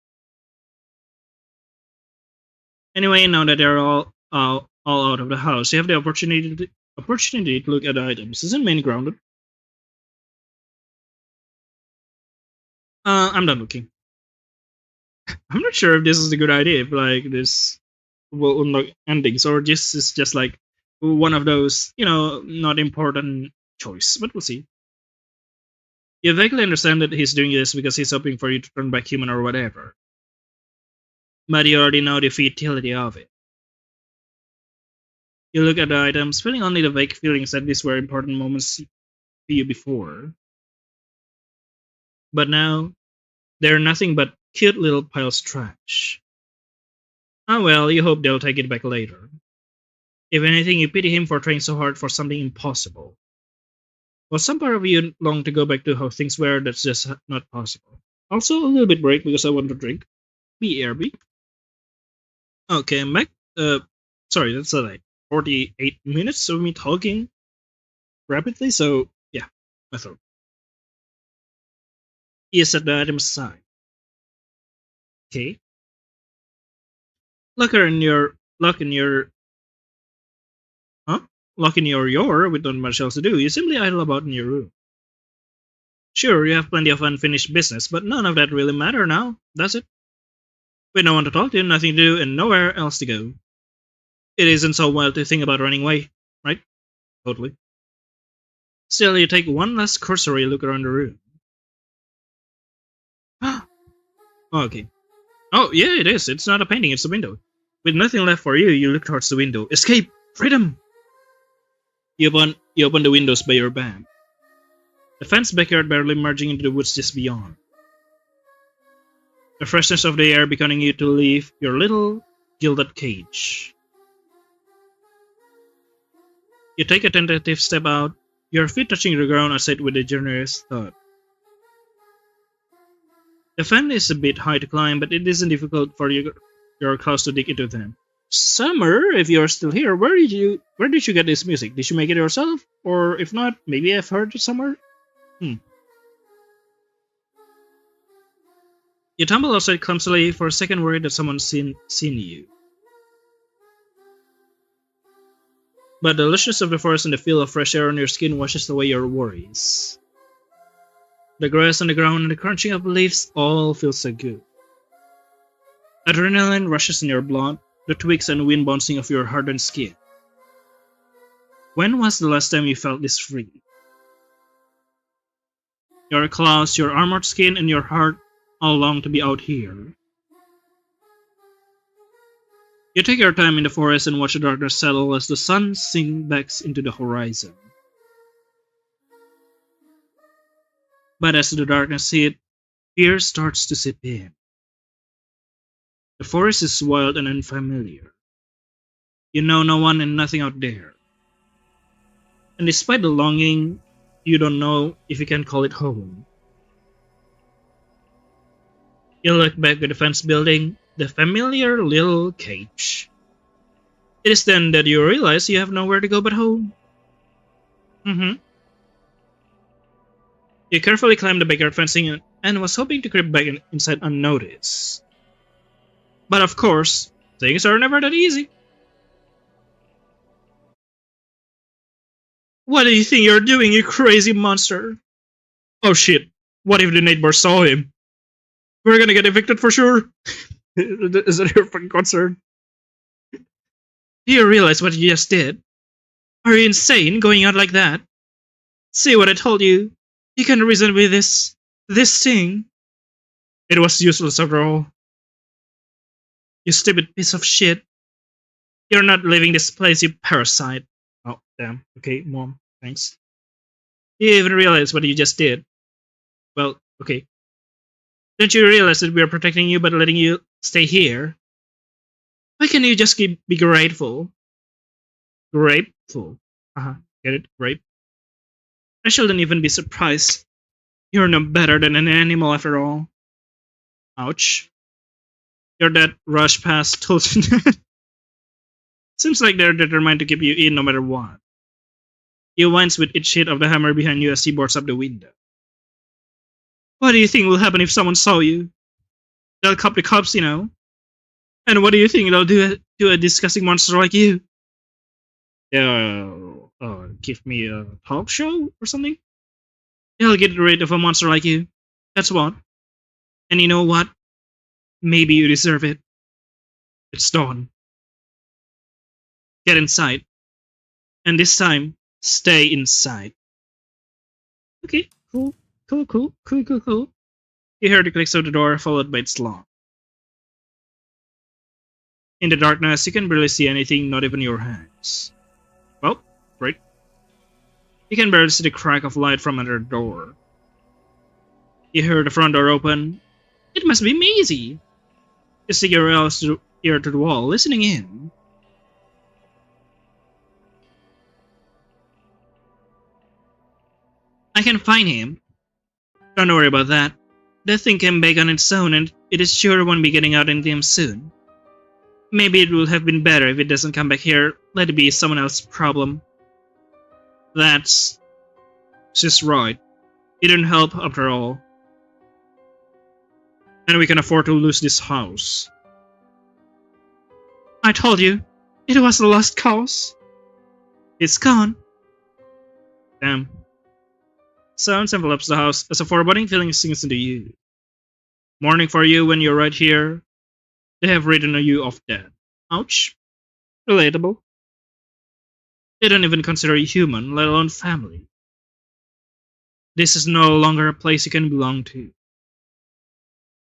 Anyway, now that they're all out of the house, you have the opportunity to look at the items. Isn't main grounded? I'm done looking. I'm not sure if this is a good idea, if like this will unlock endings, or this is just like one of those, not important choice, but we'll see. You vaguely understand that he's doing this because he's hoping for you to turn back human or whatever. But you already know the futility of it. You look at the items, feeling only the vague feelings that these were important moments to you before. But now, they're nothing but cute little piles of trash. Ah well, you hope they'll take it back later. If anything, you pity him for trying so hard for something impossible. Well, some part of you long to go back to how things were, that's just not possible. Also, a little bit break because I want to drink. BRB. Okay, I'm back. Sorry, that's like 48 minutes of me talking rapidly, so yeah, my throat. You set the item aside. Okay. Lock in your huh? Lock in your with not much else to do. You simply idle about in your room. Sure, you have plenty of unfinished business, but none of that really matter now, does it? With no one to talk to, nothing to do, and nowhere else to go. It isn't so wild to think about running away, right? Totally. Still, you take one last cursory look around the room. Okay. Oh, yeah, it is. It's not a painting, it's a window. With nothing left for you, you look towards the window. Escape! Freedom! You open the windows by your bed. The fenced backyard barely merging into the woods just beyond. The freshness of the air beckoning you to leave your little gilded cage. You take a tentative step out, your feet touching the ground aside with a generous thud. The fence is a bit high to climb, but it isn't difficult for your claws to dig into them. Summer, if you're still here, where did you get this music? Did you make it yourself? Or if not, maybe I've heard it somewhere? You tumble outside clumsily, for a second worried that someone's seen you. But the lushness of the forest and the feel of fresh air on your skin washes away your worries. The grass on the ground and the crunching of leaves all feel so good. Adrenaline rushes in your blood, the twigs and wind bouncing off your hardened skin. When was the last time you felt this free? Your claws, your armored skin, and your heart all long to be out here. You take your time in the forest and watch the darkness settle as the sun sinks back into the horizon. But as the darkness hits, fear starts to seep in. The forest is wild and unfamiliar. You know no one and nothing out there. And despite the longing, you don't know if you can call it home. You look back at the fence building, the familiar little cage. It is then that you realize you have nowhere to go but home. You carefully climbed the backyard fencing and was hoping to creep back inside unnoticed. But of course, things are never that easy. What do you think you're doing, you crazy monster? Oh shit, what if the neighbors saw him? We're gonna get evicted for sure. Is that your fucking concern? Do you realize what you just did? Are you insane going out like that? See what I told you? You can reason with this thing. It was useless after all. You stupid piece of shit. You're not leaving this place, you parasite. Oh, damn. Okay, Mom. Thanks. Do you even realize what you just did? Well, okay. Don't you realize that we are protecting you by letting you stay here? Why can't you just be grateful? Grateful. Get it? Grape? I shouldn't even be surprised. You're no better than an animal after all. Ouch. Your dad rushed past told you that. Seems like they're determined to keep you in no matter what. He whines with each hit of the hammer behind you as he boards up the window. What do you think will happen if someone saw you? They'll call the cops, you know. And what do you think it'll do to a disgusting monster like you? Give me a talk show or something? It'll get rid of a monster like you. That's what. And you know what? Maybe you deserve it. It's dawn. Get inside. And this time, stay inside. Okay, cool. You hear the clicks of the door, followed by its lock. In the darkness, you can barely see anything, not even your hands. Well, great. You can barely see the crack of light from under the door. You hear the front door open. It must be Maisie. You stick your ear to the wall, listening in. I can find him. Don't worry about that. The thing came back on its own, and it is sure won't be getting out anytime soon. Maybe it would have been better if it doesn't come back here. Let it be someone else's problem. She's right. It didn't help after all. And we can afford to lose this house. I told you, it was a lost cause. It's gone. Damn. Sounds envelops the house as a foreboding feeling sinks into you. Mourning for you when you're right here. They have written you off dead. Ouch. Relatable. They don't even consider you human, let alone family. This is no longer a place you can belong to.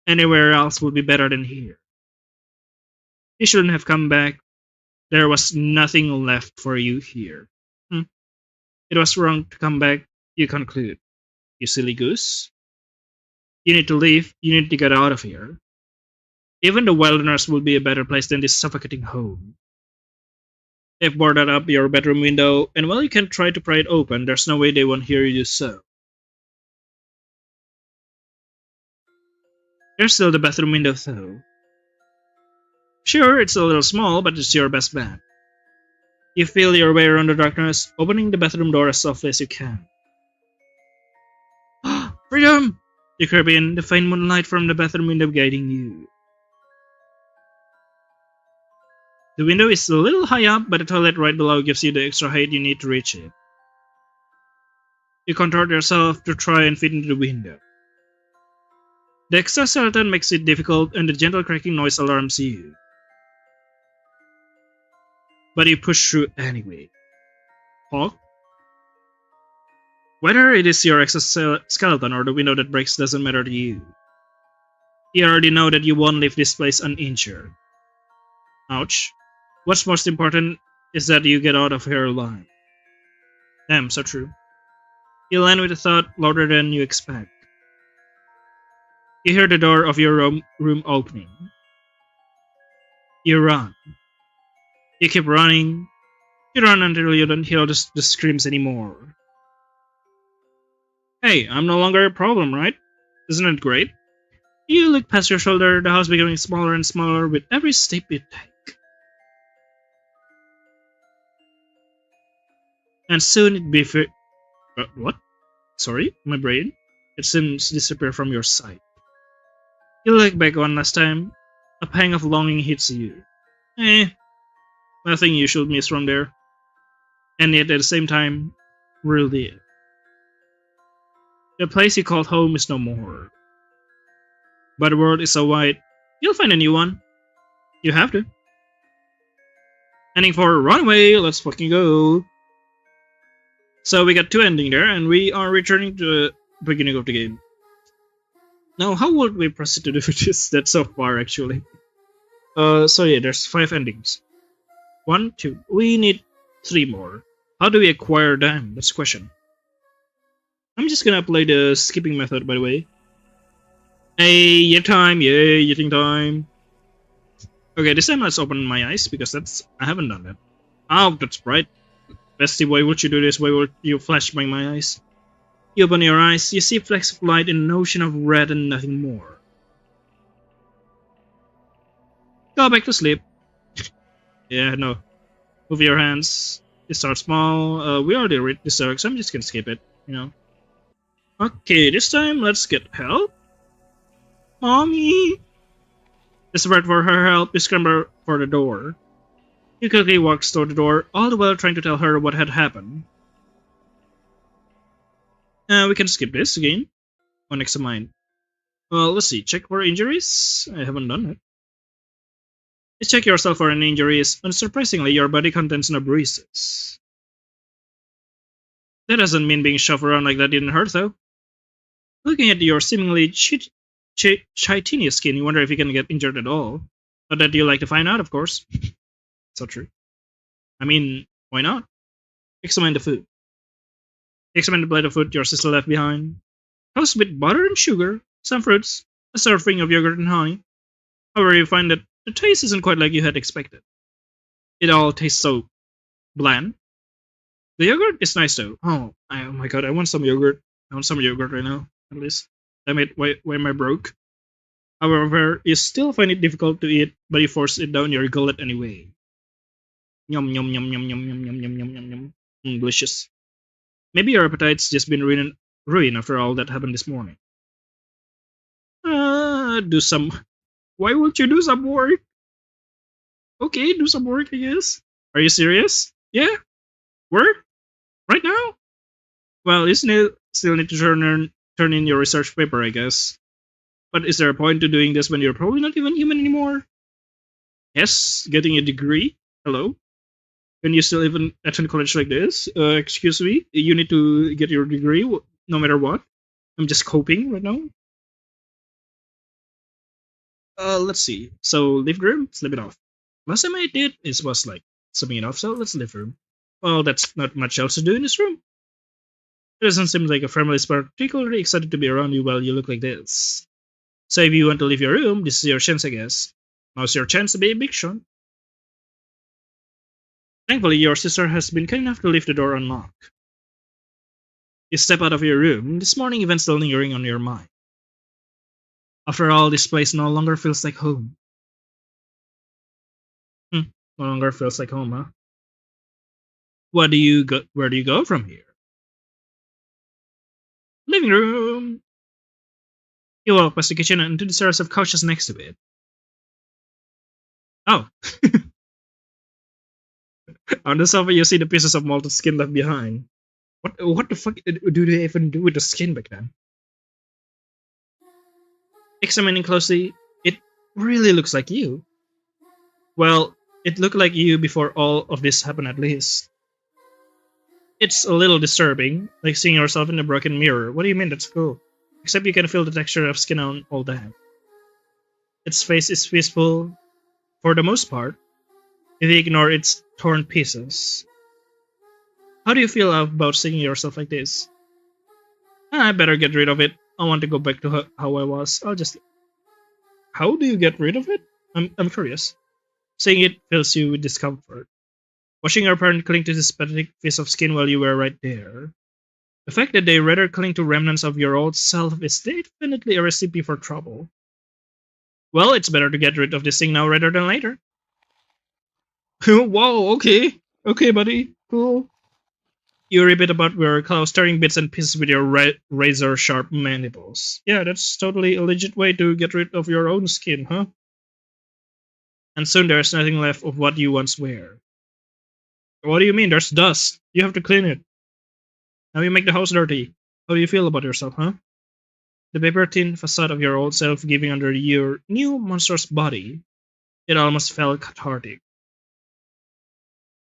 Anywhere else would be better than here. You shouldn't have come back. There was nothing left for you here. It was wrong to come back, you conclude. You silly goose. You need to leave. You need to get out of here. Even the wilderness will be a better place than this suffocating home. They've boarded up your bedroom window, and while you can try to pry it open, there's no way they won't hear you do so. There's still the bathroom window, though. Sure, it's a little small, but it's your best bet. You feel your way around the darkness, opening the bathroom door as softly as you can. Freedom! You creep in, the faint moonlight from the bathroom window guiding you. The window is a little high up, but the toilet right below gives you the extra height you need to reach it. You contort yourself to try and fit into the window. The exoskeleton makes it difficult, and the gentle cracking noise alarms you. But you push through anyway. Hawk? Whether it is your exoskeleton or the window that breaks doesn't matter to you. You already know that you won't leave this place uninjured. Ouch. What's most important is that you get out of here alive. Damn, so true. You land with a thought louder than you expect. You hear the door of your room opening. You run. You keep running. You run until you don't hear the screams anymore. Hey, I'm no longer a problem, right? Isn't it great? You look past your shoulder, the house becoming smaller and smaller with every step you take. And soon it be what? Sorry, my brain? It seems to disappear from your sight. You look back one last time. A pang of longing hits you. Nothing you should miss from there. And yet at the same time, really. The place you called home is no more. But the world is so wide, you'll find a new one. You have to. Ending for Runaway, let's fucking go. So we got two endings there, and we are returning to the beginning of the game. Now, how would we proceed to do this? That's so far, actually. So yeah, there's 5 endings. 1, 2. We need 3 more. How do we acquire them? That's the question. I'm just gonna apply the skipping method, by the way. Hey, yet time, yay, eating time. Okay, this time let's open my eyes, because I haven't done that. Oh, that's right. Bestie, why would you do this? Why would you flash by my eyes? You open your eyes, you see flecks of light in an ocean of red and nothing more. Go back to sleep. Yeah, no. Move your hands. You start small. We already read this arc, so I'm just gonna skip it, you know. Okay, this time let's get help. Mommy! Desperate for her help, you scramble for the door. You quickly walks toward the door, all the while trying to tell her what had happened. We can skip this again. On examine. Well, let's see. Check for injuries. I haven't done it. You check yourself for any injuries. Unsurprisingly, your body contains no bruises. That doesn't mean being shoved around like that didn't hurt, though. Looking at your seemingly chitinous skin, you wonder if you can get injured at all. Not that you like to find out, of course. So true. I mean, why not? Examine the food. Examine the plate of food your sister left behind. Toast with butter and sugar, some fruits, a serving of yogurt and honey. However, you find that the taste isn't quite like you had expected. It all tastes so bland. The yogurt is nice though. Oh my god, I want some yogurt. I want some yogurt right now, at least. Damn it, why am I broke? However, you still find it difficult to eat, but you force it down your gullet anyway. Yum yum yum yum yum yum yum yum yum yum yum. Delicious. Maybe your appetite's just been ruined after all that happened this morning. Do some. Why won't you do some work? Okay, do some work, I guess. Are you serious? Yeah? Work? Right now? Well, you still need to turn in your research paper, I guess. But is there a point to doing this when you're probably not even human anymore? Yes, getting a degree? Hello? Can you still even attend college like this? Excuse me? You need to get your degree no matter what? I'm just coping right now. Let's see. So, leave the room, sleep it off. Last time I did, it was like sleeping it off, so let's leave the room. Well, that's not much else to do in this room. It doesn't seem like a family is particularly excited to be around you while you look like this. So if you want to leave your room, this is your chance, I guess. Now's your chance to be a big shot. Thankfully, your sister has been kind enough to leave the door unlocked. You step out of your room, this morning event still lingering on your mind. After all, this place no longer feels like home. No longer feels like home, huh? Where do you go from here? Living room. You walk past the kitchen and to the stairs of couches next to it. Oh. On the sofa, you see the pieces of molted skin left behind. What the fuck do they even do with the skin back then? Examining closely, it really looks like you. Well, it looked like you before all of this happened at least. It's a little disturbing, like seeing yourself in a broken mirror. What do you mean that's cool? Except you can feel the texture of skin on all that. Its face is peaceful, for the most part, if you ignore its torn pieces. How do you feel about seeing yourself like this? I better get rid of it. I want to go back to how I was. How do you get rid of it? I'm curious. Seeing it fills you with discomfort. Watching your parent cling to this pathetic piece of skin while you were right there. The fact that they rather cling to remnants of your old self is definitely a recipe for trouble. Well, it's better to get rid of this thing now rather than later. Whoa, okay. Okay, buddy. Cool. You rip it about your claws, tearing bits and pieces with your razor-sharp mandibles. Yeah, that's totally a legit way to get rid of your own skin, huh? And soon there's nothing left of what you once were. What do you mean? There's dust. You have to clean it. Now you make the house dirty. How do you feel about yourself, huh? The paper-thin facade of your old self giving under your new monstrous body. It almost felt cathartic.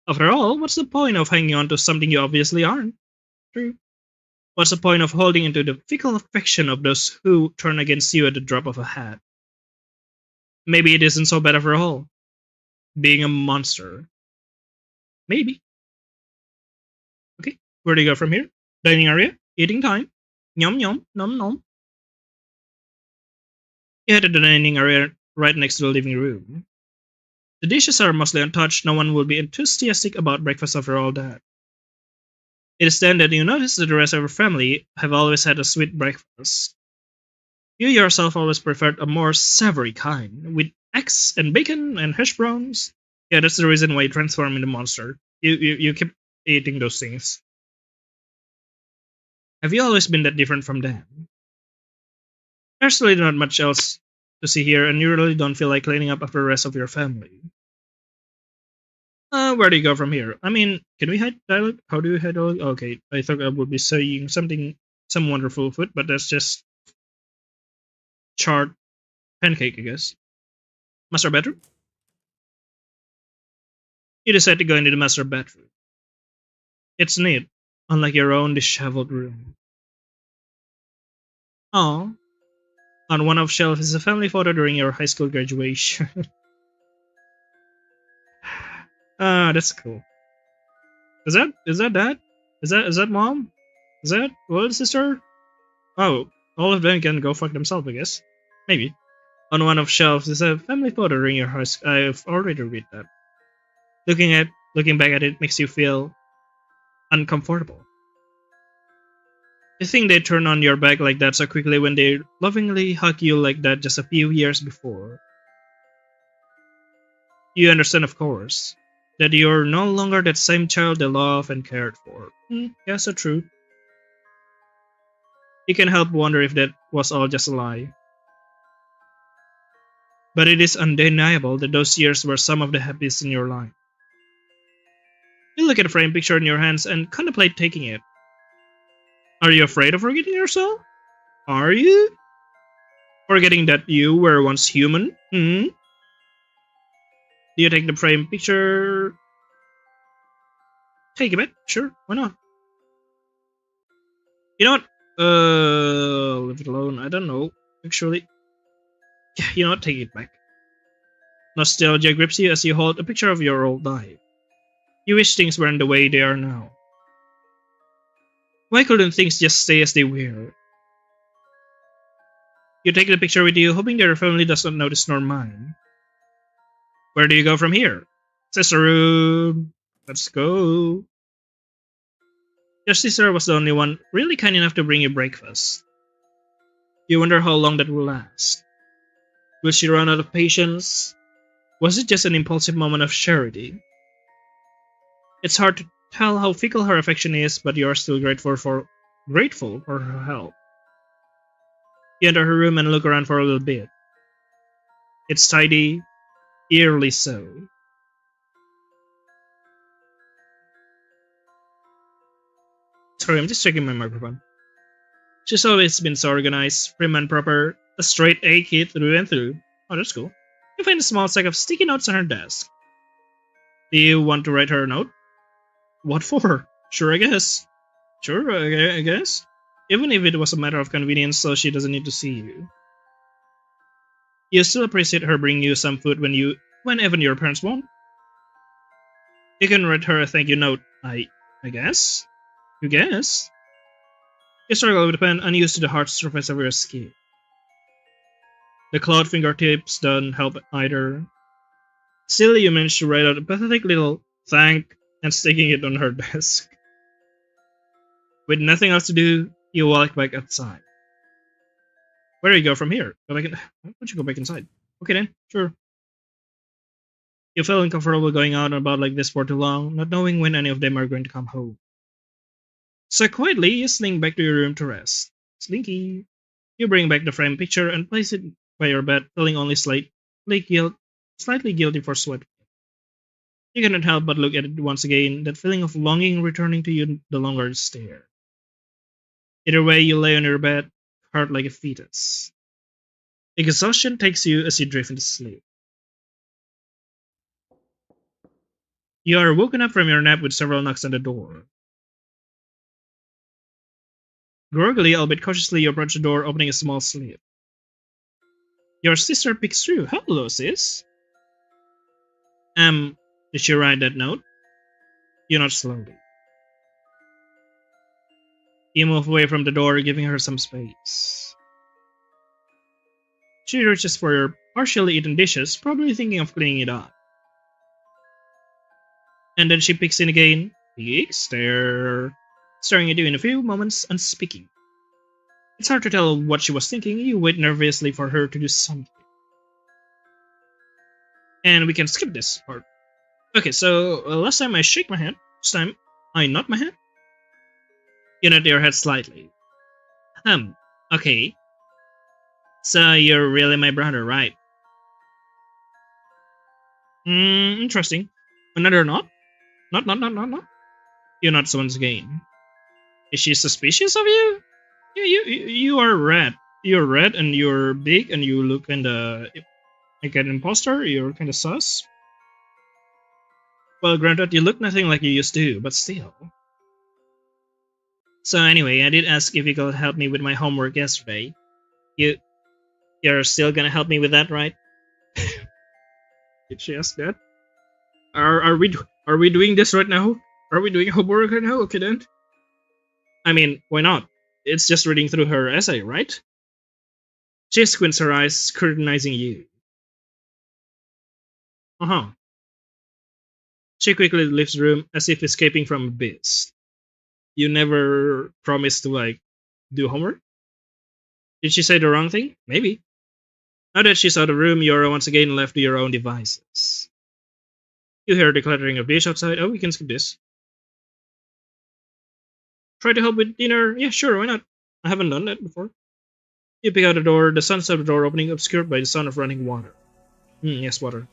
After all, what's the point of hanging on to something you obviously aren't? True. What's the point of holding into the fickle affection of those who turn against you at the drop of a hat? Maybe it isn't so bad after all. Being a monster. Maybe. Okay, where do you go from here? Dining area? Eating time? Yum yum, nom nom. You head to the dining area right next to the living room. The dishes are mostly untouched. No one will be enthusiastic about breakfast after all that. It is then that you notice that the rest of your family have always had a sweet breakfast. You yourself always preferred a more savory kind, with eggs and bacon and hash browns. Yeah, that's the reason why you transform into monster. You keep eating those things. Have you always been that different from them? There's really not much else to see here, and you really don't feel like cleaning up after the rest of your family. Where do you go from here? I mean, can we hide dialogue? How do you hide dialogue? Okay, I thought I would be saying something, some wonderful food, but that's just charred pancake, I guess. Master bedroom? You decide to go into the master bedroom. It's neat, unlike your own disheveled room. Oh, on one of shelf is a family photo during your high school graduation. Ah, that's cool. Is that dad? Is that mom? Is that little sister? Oh, all of them can go fuck themselves, I guess. Maybe. On one of shelves is a family photo during your high school. I've already read that. Looking back at it makes you feel uncomfortable. You think they turn on your back like that so quickly when they lovingly hug you like that just a few years before. You understand, of course, that you're no longer that same child they loved and cared for. Yeah, so true. You can help wonder if that was all just a lie. But it is undeniable that those years were some of the happiest in your life. You look at the framed picture in your hands and contemplate taking it. Are you afraid of forgetting yourself? Are you? Forgetting that you were once human? Do you take the framed picture? Take it back? Sure, why not? You know what? Leave it alone. I don't know, actually. Yeah, you know what? Take it back. Nostalgia grips you as you hold a picture of your old life. You wish things weren't the way they are now. Why couldn't things just stay as they were? You take the picture with you, hoping that your family does not notice nor mind. Where do you go from here? Sister room. Let's go. Your sister was the only one really kind enough to bring you breakfast. You wonder how long that will last. Will she run out of patience? Was it just an impulsive moment of charity? It's hard to tell how fickle her affection is, but you are still grateful for her help. You enter her room and look around for a little bit. It's tidy, eerily so. Sorry, I'm just checking my microphone. She's always been so organized, prim and proper, a straight A kid through and through. Oh, that's cool. You find a small stack of sticky notes on her desk. Do you want to write her a note? What for? Sure, I guess. Sure, I guess. Even if it was a matter of convenience so she doesn't need to see you. You still appreciate her bringing you some food whenever your parents won't? You can write her a thank you note, I guess? You guess? You struggle with the pen, unused to the hard surface of your skin. The clawed fingertips don't help either. Still, you manage to write out a pathetic little thank and sticking it on her desk. With nothing else to do, you walk back outside. Where do you go from here? Why don't you go back inside? Okay then, sure. You feel uncomfortable going out and about like this for too long, not knowing when any of them are going to come home. So quietly, you slink back to your room to rest. Slinky. You bring back the framed picture and place it by your bed, feeling only slightly guilty for sweat. You cannot help but look at it once again, that feeling of longing returning to you the longer you stare. Either way, you lay on your bed, hard like a fetus. Exhaustion takes you as you drift into sleep. You are woken up from your nap with several knocks on the door. Groggily, albeit cautiously, you approach the door, opening a small slit. Your sister peeks through. Hello, sis. Did she write that note? You nod slowly. You move away from the door, giving her some space. She reaches for your partially eaten dishes, probably thinking of cleaning it up. And then she peeks in again, big stare, staring at you in a few moments, unspeaking. It's hard to tell what she was thinking. You wait nervously for her to do something. And we can skip this part. Okay, so last time I shake my head, this time I nod my head. You nod your head slightly. Okay. So you're really my brother, right? Interesting. Another not? Not. You're not someone's game. Is she suspicious of you? Yeah, you are red. You're red and you're big and you look kinda like an imposter. You're kinda sus. Well, granted, you look nothing like you used to, but still. So anyway, I did ask if you could help me with my homework yesterday. You're still gonna help me with that, right? Did she ask that? Are we doing this right now? Are we doing homework right now? Okay then. I mean, why not? It's just reading through her essay, right? She squints her eyes, scrutinizing you. Uh-huh. She quickly leaves the room as if escaping from a beast. You never promised to, like, do homework? Did she say the wrong thing? Maybe. Now that she's out of the room, you're once again left to your own devices. You hear the clattering of dish outside. Oh, we can skip this. Try to help with dinner? Yeah, sure, why not? I haven't done that before. You pick out the door, the sound of the door opening obscured by the sound of running water. Yes, water.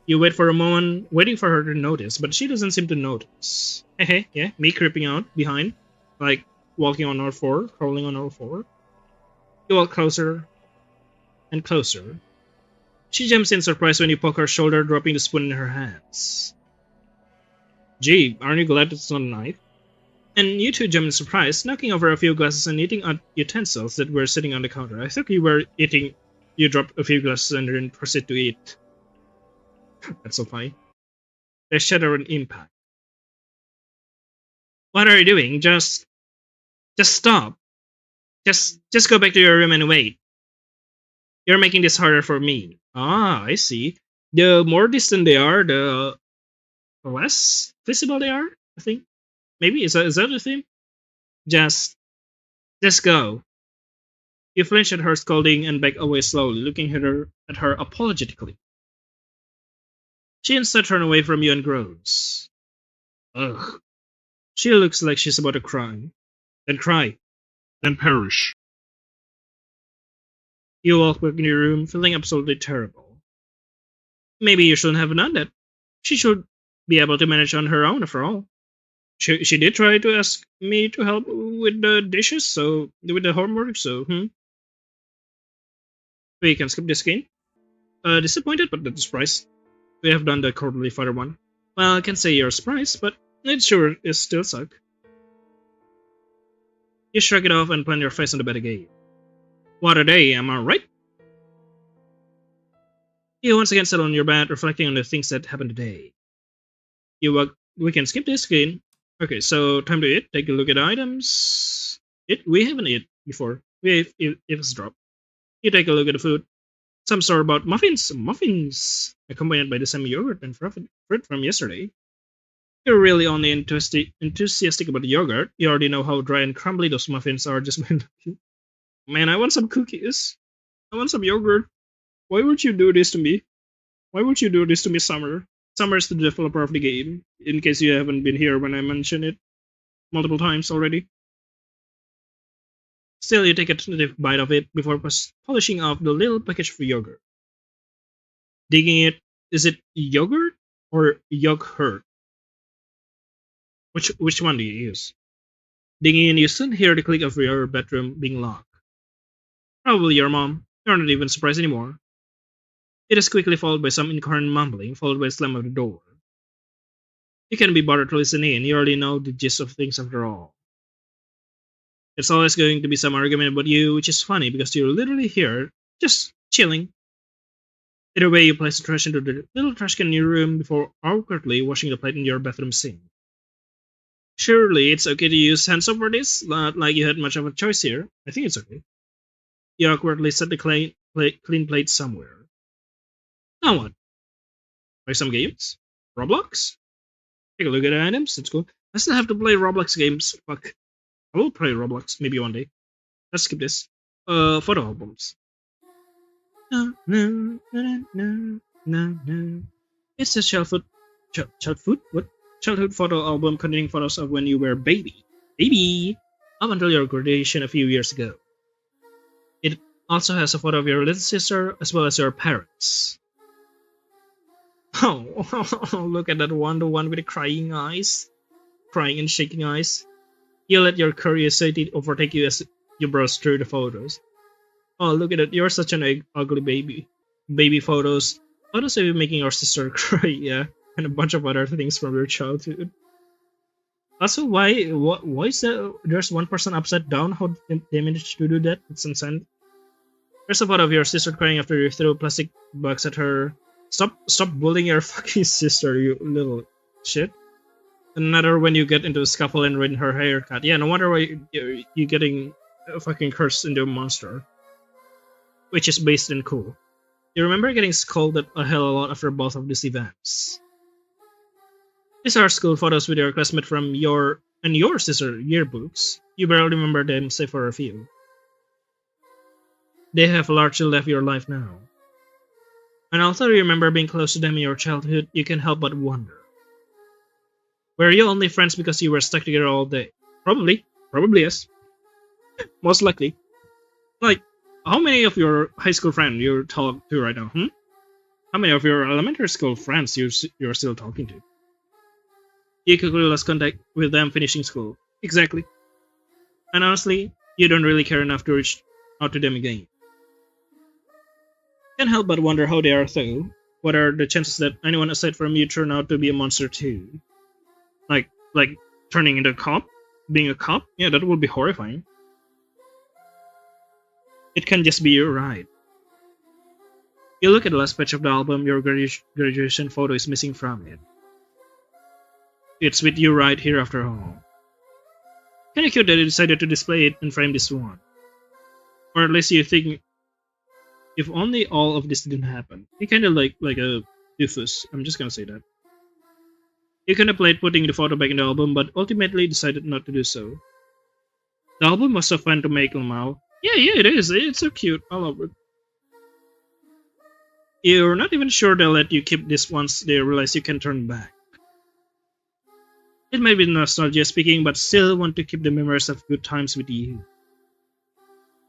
You wait for a moment, waiting for her to notice, but she doesn't seem to notice. Hey, yeah, me creeping out behind, like walking on all four, crawling on all four. You walk closer and closer. She jumps in surprise when you poke her shoulder, dropping the spoon in her hands. Gee, aren't you glad it's not a knife? And you two jump in surprise, knocking over a few glasses and eating out utensils that were sitting on the counter. I thought you were eating. You dropped a few glasses and then proceed to eat. That's so funny. They shatter an impact. What are you doing? Just stop. Just go back to your room and wait. You're making this harder for me. Ah, I see. The more distant they are, the less visible they are, I think. Maybe is that the theme? Just go. You flinch at her scolding and back away slowly, looking at her apologetically. She instead turns away from you and groans. Ugh. She looks like she's about to cry. Then cry. Then perish. You walk back in your room, feeling absolutely terrible. Maybe you shouldn't have done that. She should be able to manage on her own, after all. She did try to ask me to help with the dishes, so with the homework, so we can skip this game. Disappointed, but not surprised. We have done the quarterly father one. Well, I can say you're surprised, but it sure is still suck. You shrug it off and plant your face on the bed again. What a day, am I right? You once again settle on your bed, reflecting on the things that happened today. We can skip this game. Okay, so time to eat. Take a look at the items. We haven't eaten before. It's dropped. You take a look at the food. Some store-bought muffins, accompanied by the same yogurt and fruit from yesterday. You're really only enthusiastic about the yogurt. You already know how dry and crumbly those muffins are just by looking. Man, I want some cookies. I want some yogurt. Why would you do this to me? Why would you do this to me, Summer? Summer is the developer of the game, in case you haven't been here when I mentioned it multiple times already. Still, you take a tentative bite of it before polishing off the little package of yogurt. Digging it, is it yogurt or yogurt? Which one do you use? Digging in, you soon hear the click of your bedroom being locked. Probably your mom. You're not even surprised anymore. It is quickly followed by some incoherent mumbling, followed by a slam of the door. You can't be bothered to listen in. You already know the gist of things after all. It's always going to be some argument about you, which is funny because you're literally here, just chilling. Either way, you place the trash into the little trash can in your room before awkwardly washing the plate in your bathroom sink. Surely it's okay to use hand soap for this, not like you had much of a choice here. I think it's okay. You awkwardly set the clean plate somewhere. Now what? Play some games? Roblox? Take a look at the items, it's cool. I still have to play Roblox games, fuck. I will play Roblox, maybe one day. Let's skip this. Photo albums. No. It's a childhood photo album containing photos of when you were a baby. Up until your graduation a few years ago. Also has a photo of your little sister as well as your parents. Oh, look at that one, the one with the crying eyes. Crying and shaking eyes. You let your curiosity overtake you as you browse through the photos. Oh, look at it, you're such an ugly baby. Baby photos. Photos of you making your sister cry, yeah. And a bunch of other things from your childhood. Also, why is there's one person upside down? How did they manage to do that? It's insane. There's a photo of your sister crying after you threw plastic bugs at her. Stop bullying your fucking sister, you little shit. Another when you get into a scuffle and ruin her haircut. Yeah, no wonder why you're getting fucking cursed into a monster. Which is based in cool. You remember getting scolded a hell of a lot after both of these events. These are school photos with your classmate from your and your sister yearbooks. You barely remember them save for a few. They have largely left your life now. And although you remember being close to them in your childhood, you can't help but wonder. Were you only friends because you were stuck together all day? Probably. Probably yes. Most likely. Like, how many of your high school friends you're talking to right now? How many of your elementary school friends you're still talking to? You quickly lost contact with them finishing school. Exactly. And honestly, you don't really care enough to reach out to them again. Can't help but wonder how they are though. What are the chances that anyone aside from you turn out to be a monster too? Like turning into a cop? Being a cop? Yeah, that would be horrifying. It can just be you, right? You look at the last page of the album, your graduation photo is missing from it. It's with you right here after all. Kinda cute that you decided to display it and frame this one. Or at least you think, if only all of this didn't happen. You kinda like a doofus, I'm just gonna say that. You kinda played putting the photo back in the album, but ultimately decided not to do so. The album was so fun to make, Lamau. Yeah, it is. It's so cute. I love it. You're not even sure they'll let you keep this once they realize you can turn back. It might be nostalgia speaking, but still want to keep the memories of good times with you.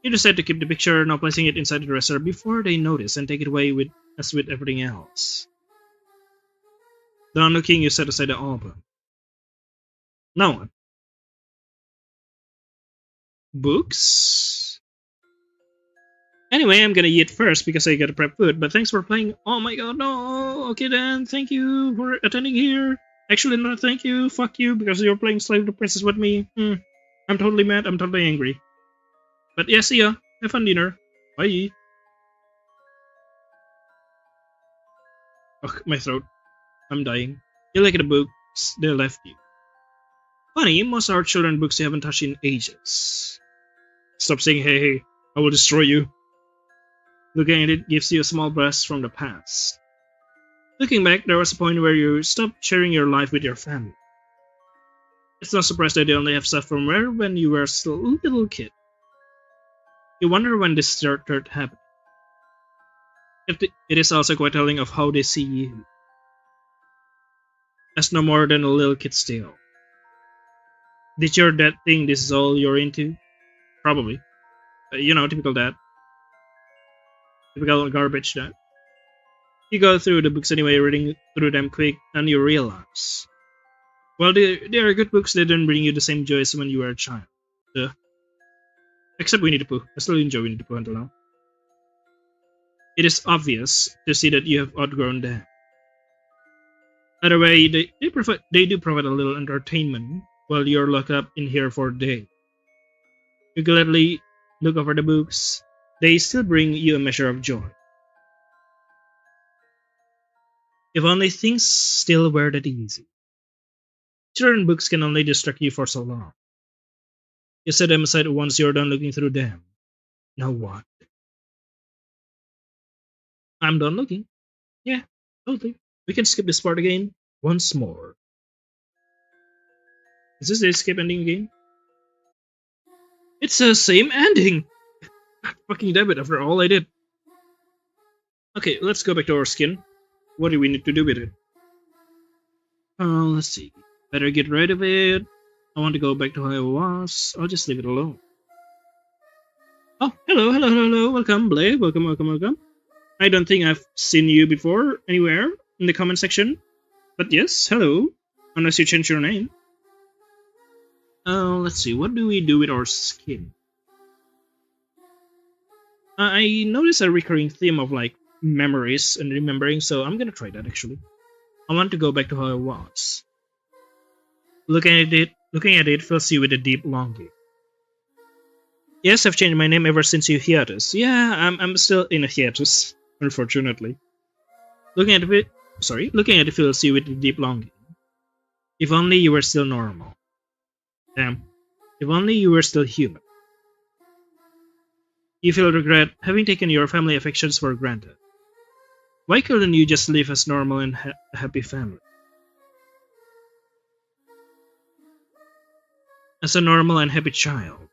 You decide to keep the picture, now placing it inside the dresser before they notice and take it away as with everything else. Done looking, you set aside the album. Now what? Books? Anyway, I'm gonna eat first because I gotta prep food, but thanks for playing. Oh my god, no! Okay then, thank you for attending here. Actually, no, thank you. Fuck you, because you're playing Slave the Princess with me. I'm totally mad, I'm totally angry. But yeah, see ya. Have fun dinner. Bye. Ugh, my throat. I'm dying. You like the books they left you. Funny, most are children books you haven't touched in ages. Stop saying hey, I will destroy you. Looking at it gives you a small blast from the past. Looking back, there was a point where you stopped sharing your life with your family. It's no surprise that they only have stuff from when you were still a little kid. You wonder when this started happening. It is also quite telling of how they see you. As no more than a little kid still. Did your dad think this is all you're into? Probably. Typical dad. Typical garbage dad. You go through the books anyway, reading through them quick, and you realize. Well, they are good books, they didn't bring you the same joy as when you were a child. Except Winnie the Pooh. I still enjoy Winnie the Pooh until now. It is obvious to see that you have outgrown them. Either way, they do provide a little entertainment while you're locked up in here for a day. You gladly look over the books. They still bring you a measure of joy. If only things still were that easy. Children books can only distract you for so long. You set them aside once you're done looking through them. Now what? I'm done looking. Yeah, totally. We can skip this part again once more. Is this the escape ending again? It's the same ending! God fucking damn it, after all I did. Okay, let's go back to our skin. What do we need to do with it? Let's see. Better get rid of it. I want to go back to how I was. I'll just leave it alone. Oh, hello, hello, hello, hello. Welcome, Blake. Welcome, welcome, welcome. I don't think I've seen you before anywhere in the comment section. But yes, hello. Unless you change your name. Let's see. What do we do with our skin? I noticed a recurring theme of like memories and remembering, so I'm gonna try that actually. I want to go back to how I was. Looking at it fills you with a deep longing. Yes, I've changed my name ever since you hiatus. Yeah, I'm still in a hiatus, unfortunately. Looking at it fills you with a deep longing. If only you were still normal. Damn. If only you were still human. You feel regret having taken your family affections for granted. Why couldn't you just live as normal and a happy family? As a normal and happy child.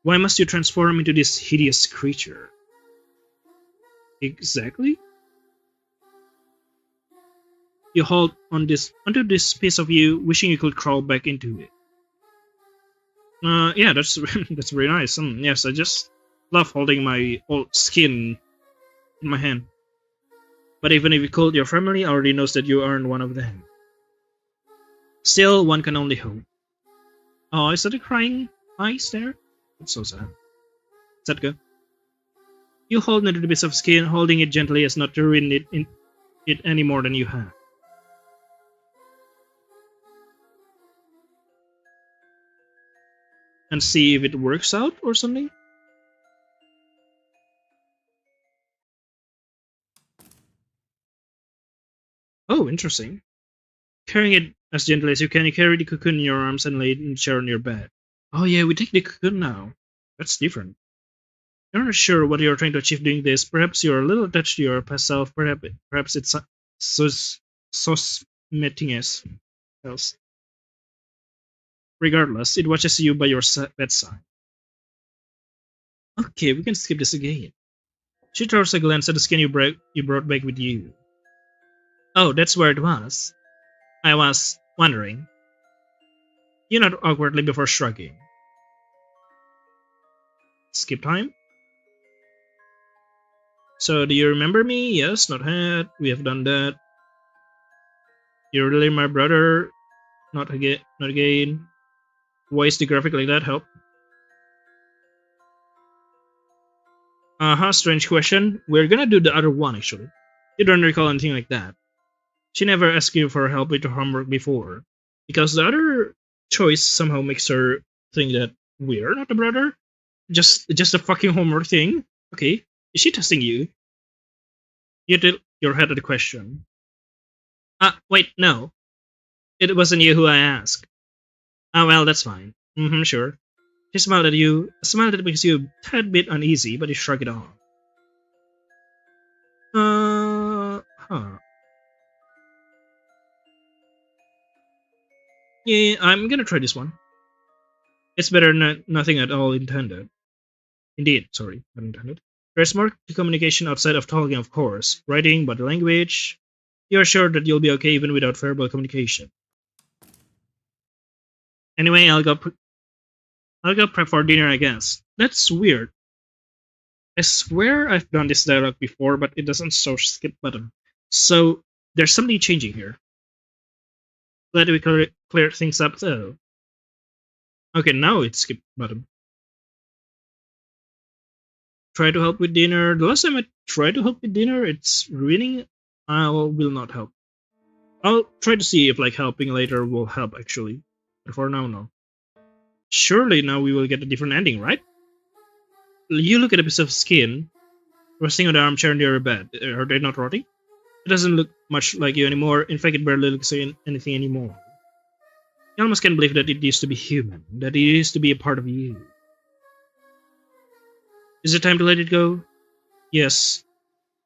Why must you transform into this hideous creature? Exactly? You hold onto this piece of you, wishing you could crawl back into it. Yeah, that's that's very nice. Yes, I just love holding my old skin in my hand. But even if you could, your family already knows that you aren't one of them. Still, one can only hope. Oh, is that a crying eyes there? That's so sad. Is that good? You hold onto the piece of skin, holding it gently as not to ruin it any more than you have. And see if it works out or something? Oh, interesting. Carrying it as gently as you can, you carry the cocoon in your arms and lay it in the chair on your bed. Oh yeah, we take the cocoon now. That's different. You're not sure what you're trying to achieve doing this. Perhaps you're a little attached to your past self. Perhaps it's sosmetiness else. Regardless, it watches you by your bedside. Okay, we can skip this again. She throws a glance at the skin you brought back with you. Oh, that's where it was. I was wondering. You nod awkwardly before shrugging. Skip time? So, do you remember me? Yes, not had. We have done that. You're really my brother? Not again. Not again. Why is the graphic like that? Help. Strange question. We're gonna do the other one actually. You don't recall anything like that. She never asked you for help with her homework before. Because the other choice somehow makes her think that we're not a brother. Just a fucking homework thing. Okay. Is she testing you? You tilt your head at the question. Wait, no. It wasn't you who I asked. Well, that's fine. Sure. She smiled at you, a smile that makes you a tad bit uneasy, but you shrug it off. Huh. Yeah, I'm gonna try this one. It's better than nothing at all intended. Indeed, sorry, not intended. There's more to communication outside of talking, of course. Writing, body language. You're sure that you'll be okay even without verbal communication. Anyway, I'll go prep for dinner, I guess. That's weird. I swear I've done this dialogue before, but it doesn't show skip button. So there's something changing here. Glad we cleared things up though. Okay, now it's skip button. Try to help with dinner. The last time I tried to help with dinner, it's ruining. I will not help. I'll try to see if like helping later will help actually. But for now, no. Surely now we will get a different ending, right? You look at a piece of skin resting on the armchair near your bed. Are they not rotting? It doesn't look much like you anymore. In fact, it barely looks like anything anymore. You almost can't believe that it used to be human, that it used to be a part of you. Is it time to let it go? Yes.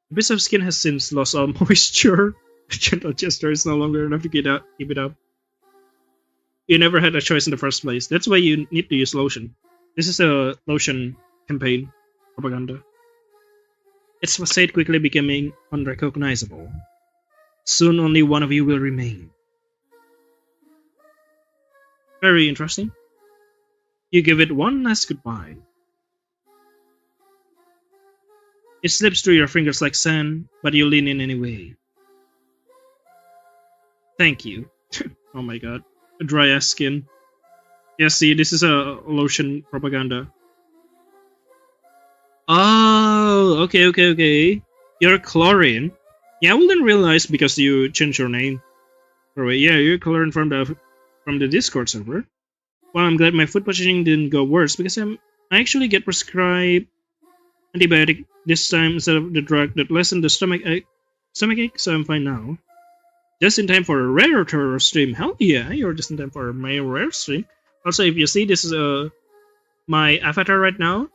The piece of skin has since lost all moisture. A gentle gesture is no longer enough to keep it up. You never had a choice in the first place. That's why you need to use lotion. This is a lotion campaign propaganda. Its facade quickly becoming unrecognizable. Soon only one of you will remain. Very interesting. You give it one last goodbye. It slips through your fingers like sand, but you lean in anyway. Thank you. Oh my god. A dry ass skin. Yeah, see, this is a lotion propaganda. Oh, okay. You're Chlorine. Yeah, I didn't realize because you changed your name. Anyway, yeah, you're Chlorine from the Discord server. Well, I'm glad my food positioning didn't go worse because I actually get prescribed antibiotic this time instead of the drug that lessened the stomach ache, so I'm fine now. Just in time for a rare Terrorose stream. Hell yeah, you're just in time for my rare stream. Also, if you see, this is my avatar right now.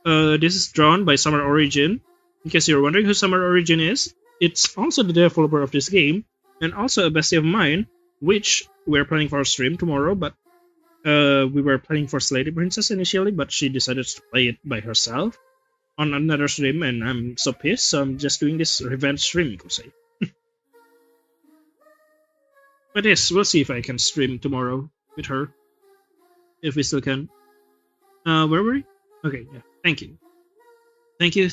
This is drawn by Summer Origin. In case you're wondering who Summer Origin is, it's also the developer of this game, and also a bestie of mine, which we're planning for a stream tomorrow, but we were planning for Slady Princess initially, but she decided to play it by herself on another stream, and I'm so pissed, so I'm just doing this revenge stream, you could say. But yes, we'll see if I can stream tomorrow with her. If we still can. Where were we? Okay, yeah. Thank you. Thank you.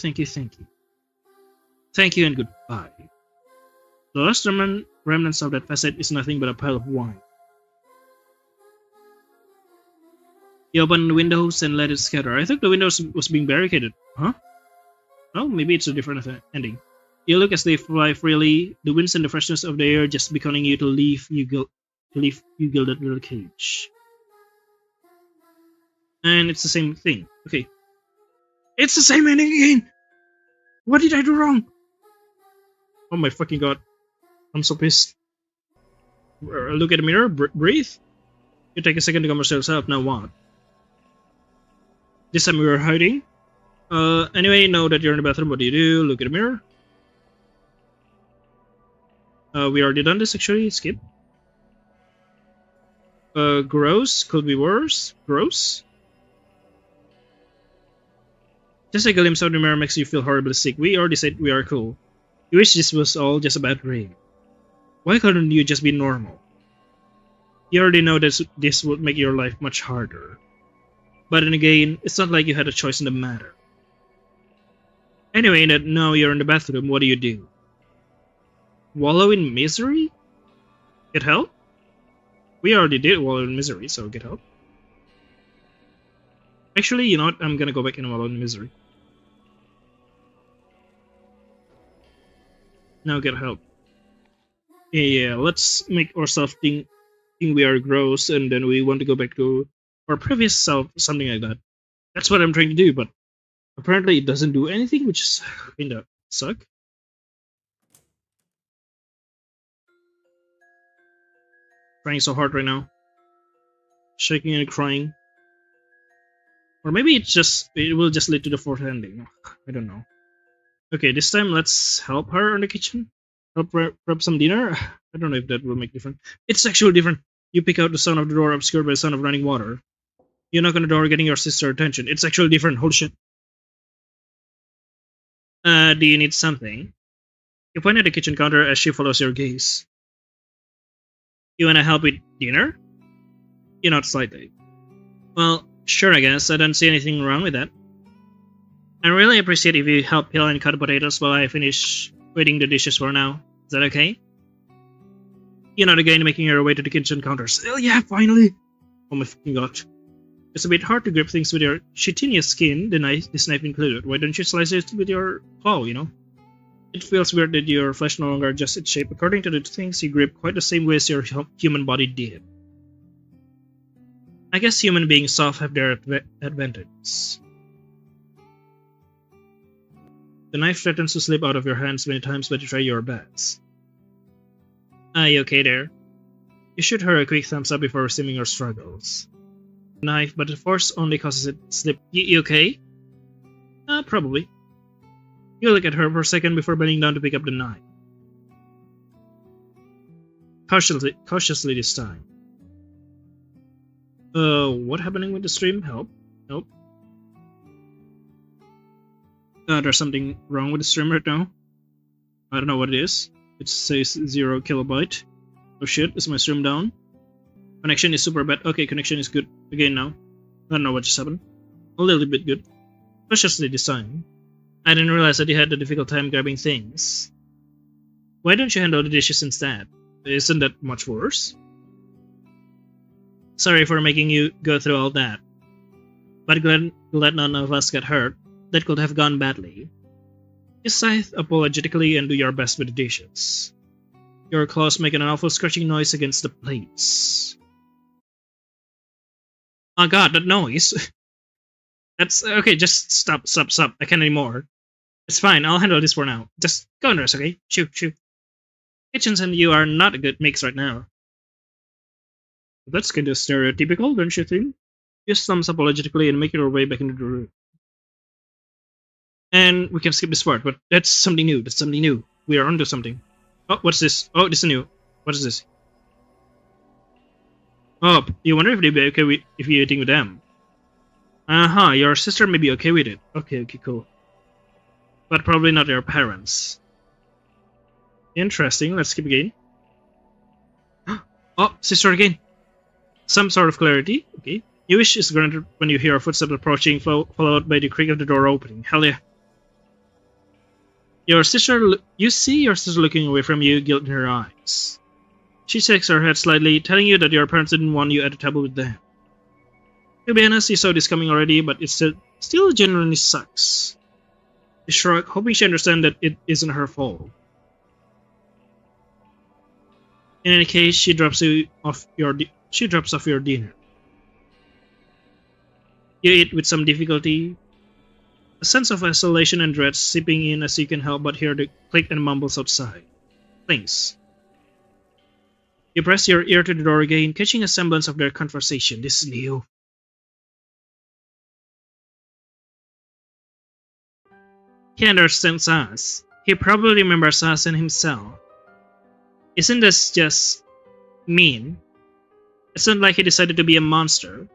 Thank you and goodbye. The last remnants of that facet is nothing but a pile of wine. You open the windows and let it scatter. I thought the windows was being barricaded. Huh? Oh, maybe it's a different ending. You look as they fly freely, the winds and the freshness of the air just beckoning you to leave you gilded little cage. And it's the same thing. Okay. It's the same ending again! What did I do wrong? Oh my fucking god. I'm so pissed. Look at the mirror, breathe. You take a second to compose yourself, now what? This time we were hiding. Anyway, now that you're in the bathroom, what do? Look at the mirror. We already done this actually, skip. Gross, could be worse. Gross. Just a glimpse of the mirror makes you feel horribly sick. We already said we are cool. You wish this was all just a bad dream. Why couldn't you just be normal? You already know that this would make your life much harder. But then again, it's not like you had a choice in the matter. Anyway, that now you're in the bathroom, what do? Wallow in misery? Get help? We already did wallow in misery, so get help. Actually, you know what? I'm gonna go back and wallow in misery. Now get help. Yeah, let's make ourselves think we are gross and then we want to go back to our previous self, something like that. That's what I'm trying to do, but apparently it doesn't do anything, which is kinda suck. Trying so hard right now. Shaking and crying. Or maybe it will just lead to the fourth ending. I don't know. Okay, this time let's help her in the kitchen. Help prep some dinner. I don't know if that will make difference. It's actually different. You pick out the sound of the door obscured by the sound of running water. You knock on the door, getting your sister's attention. It's actually different. Holy shit. Do you need something? You point at the kitchen counter as she follows your gaze. You wanna help with dinner? You nod slightly. Well, sure, I guess. I don't see anything wrong with that. I really appreciate if you help peel and cut the potatoes while I finish waiting the dishes for now. Is that okay? You nod again, making your way to the kitchen counter. Oh yeah, finally! Oh my fucking god. It's a bit hard to grip things with your chitinous skin, this knife included. Why don't you slice it with your claw, you know? It feels weird that your flesh no longer adjusts its shape according to the things you grip quite the same way as your human body did. I guess human beings soft have their advantages. The knife threatens to slip out of your hands many times, but you try your best. Are you okay there? You shoot her a quick thumbs up before resuming your struggles. Knife, but the force only causes it to slip. You okay? Probably. You look at her for a second before bending down to pick up the knife. Cautiously this time. What happening with the stream? Help? Nope. There's something wrong with the stream right now. I don't know what it is. It says 0 kilobyte. Oh shit, is my stream down? Connection is super bad. Okay, connection is good again now. I don't know what just happened. A little bit good. Preciously designed. I didn't realize that you had a difficult time grabbing things. Why don't you handle the dishes instead? Isn't that much worse? Sorry for making you go through all that. But glad none of us got hurt. That could have gone badly. You sigh apologetically and do your best with the dishes. Your claws make an awful scratching noise against the plates. Oh god, that noise! That's okay, just stop. I can't anymore. It's fine, I'll handle this for now. Just go and rest, okay? Shoo. Kitchens and you are not a good mix right now. That's kinda stereotypical, don't you think? You thumbs apologetically and make your way back into the room. And we can skip this part, but that's something new. We are onto something. Oh, what's this? Oh, this is new. What is this? Oh, you wonder if they'd be okay if you're eating with them. Your sister may be okay with it. Okay, cool. But probably not your parents. Interesting, let's skip again. Oh, sister again. Some sort of clarity. Okay. Your wish is granted when you hear a footstep approaching, followed by the creak of the door opening. Hell yeah. You see your sister looking away from you, guilt in her eyes. She shakes her head slightly, telling you that your parents didn't want you at the table with them. To be honest, you saw this coming already, but it still genuinely sucks. You shrug, hoping she understands that it isn't her fault. In any case, she drops off your dinner. You eat with some difficulty, a sense of isolation and dread seeping in as you can help but hear the click and mumbles outside. Thanks. You press your ear to the door again, catching a semblance of their conversation. This is new. He understands us. He probably remembers us and himself. Isn't this just mean? It's not like he decided to be a monster.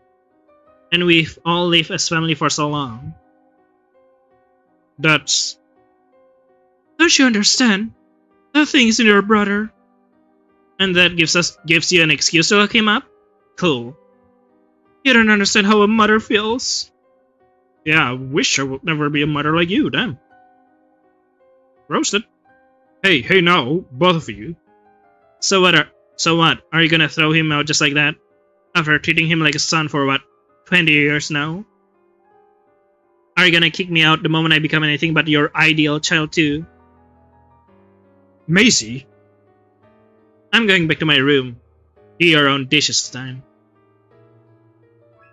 And we've all lived as family for so long. Don't you understand? Nothing is in your brother. And that gives you an excuse to look him up? Cool. You don't understand how a mother feels. Yeah, I wish I would never be a mother like you, damn. Roasted. Hey now, both of you. So what? Are you gonna throw him out just like that? After treating him like a son for what, 20 years now? Are you gonna kick me out the moment I become anything but your ideal child too? Maisie? I'm going back to my room. Do your own dishes this time.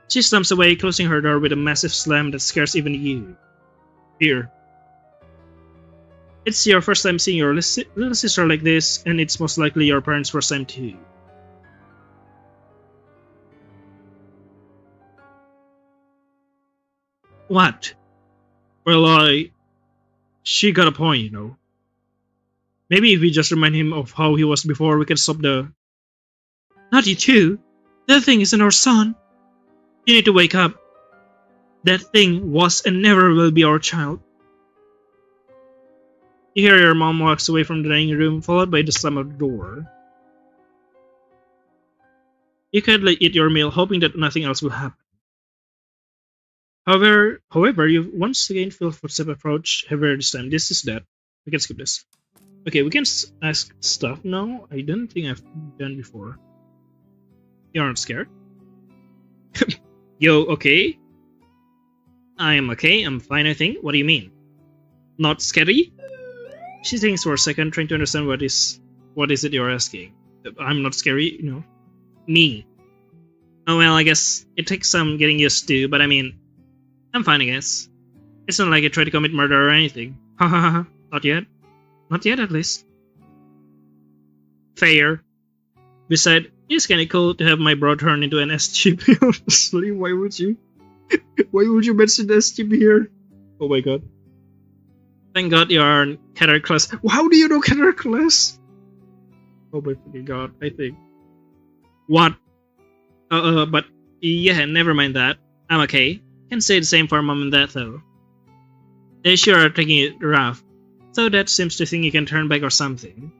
She stumps away, closing her door with a massive slam that scares even you. Here. It's your first time seeing your little sister like this, and it's most likely your parents' first time too. What? Well, she got a point, you know. Maybe if we just remind him of how he was before, we can stop the... Not you too. That thing isn't our son. You need to wake up. That thing was and never will be our child. You hear your mom walks away from the dining room, followed by the slam of the door. You quietly eat your meal, hoping that nothing else will happen. However, you once again feel footsteps approach heavier this time. This is that. We can skip this. Okay, we can ask stuff now. I don't think I've done before. You aren't scared? Yo, okay? I am okay. I'm fine, I think. What do you mean? Not scary? She thinks for a second, trying to understand what is it you're asking. I'm not scary, you know. Me. Oh well, I guess it takes some getting used to, but I mean, I'm fine, I guess. It's not like I try to commit murder or anything. Hahaha, not yet. Not yet, at least. Fair. Besides, it's kinda cool to have my bro turn into an SGP, honestly. Why would you? Why would you mention the SGP here? Oh my god. Thank god you are in cadet class. How do you know cadet class? Oh my fucking god, I think. What? But yeah, never mind that. I'm okay. Can say the same for mom and dad though. They sure are taking it rough. So that seems to think you can turn back or something.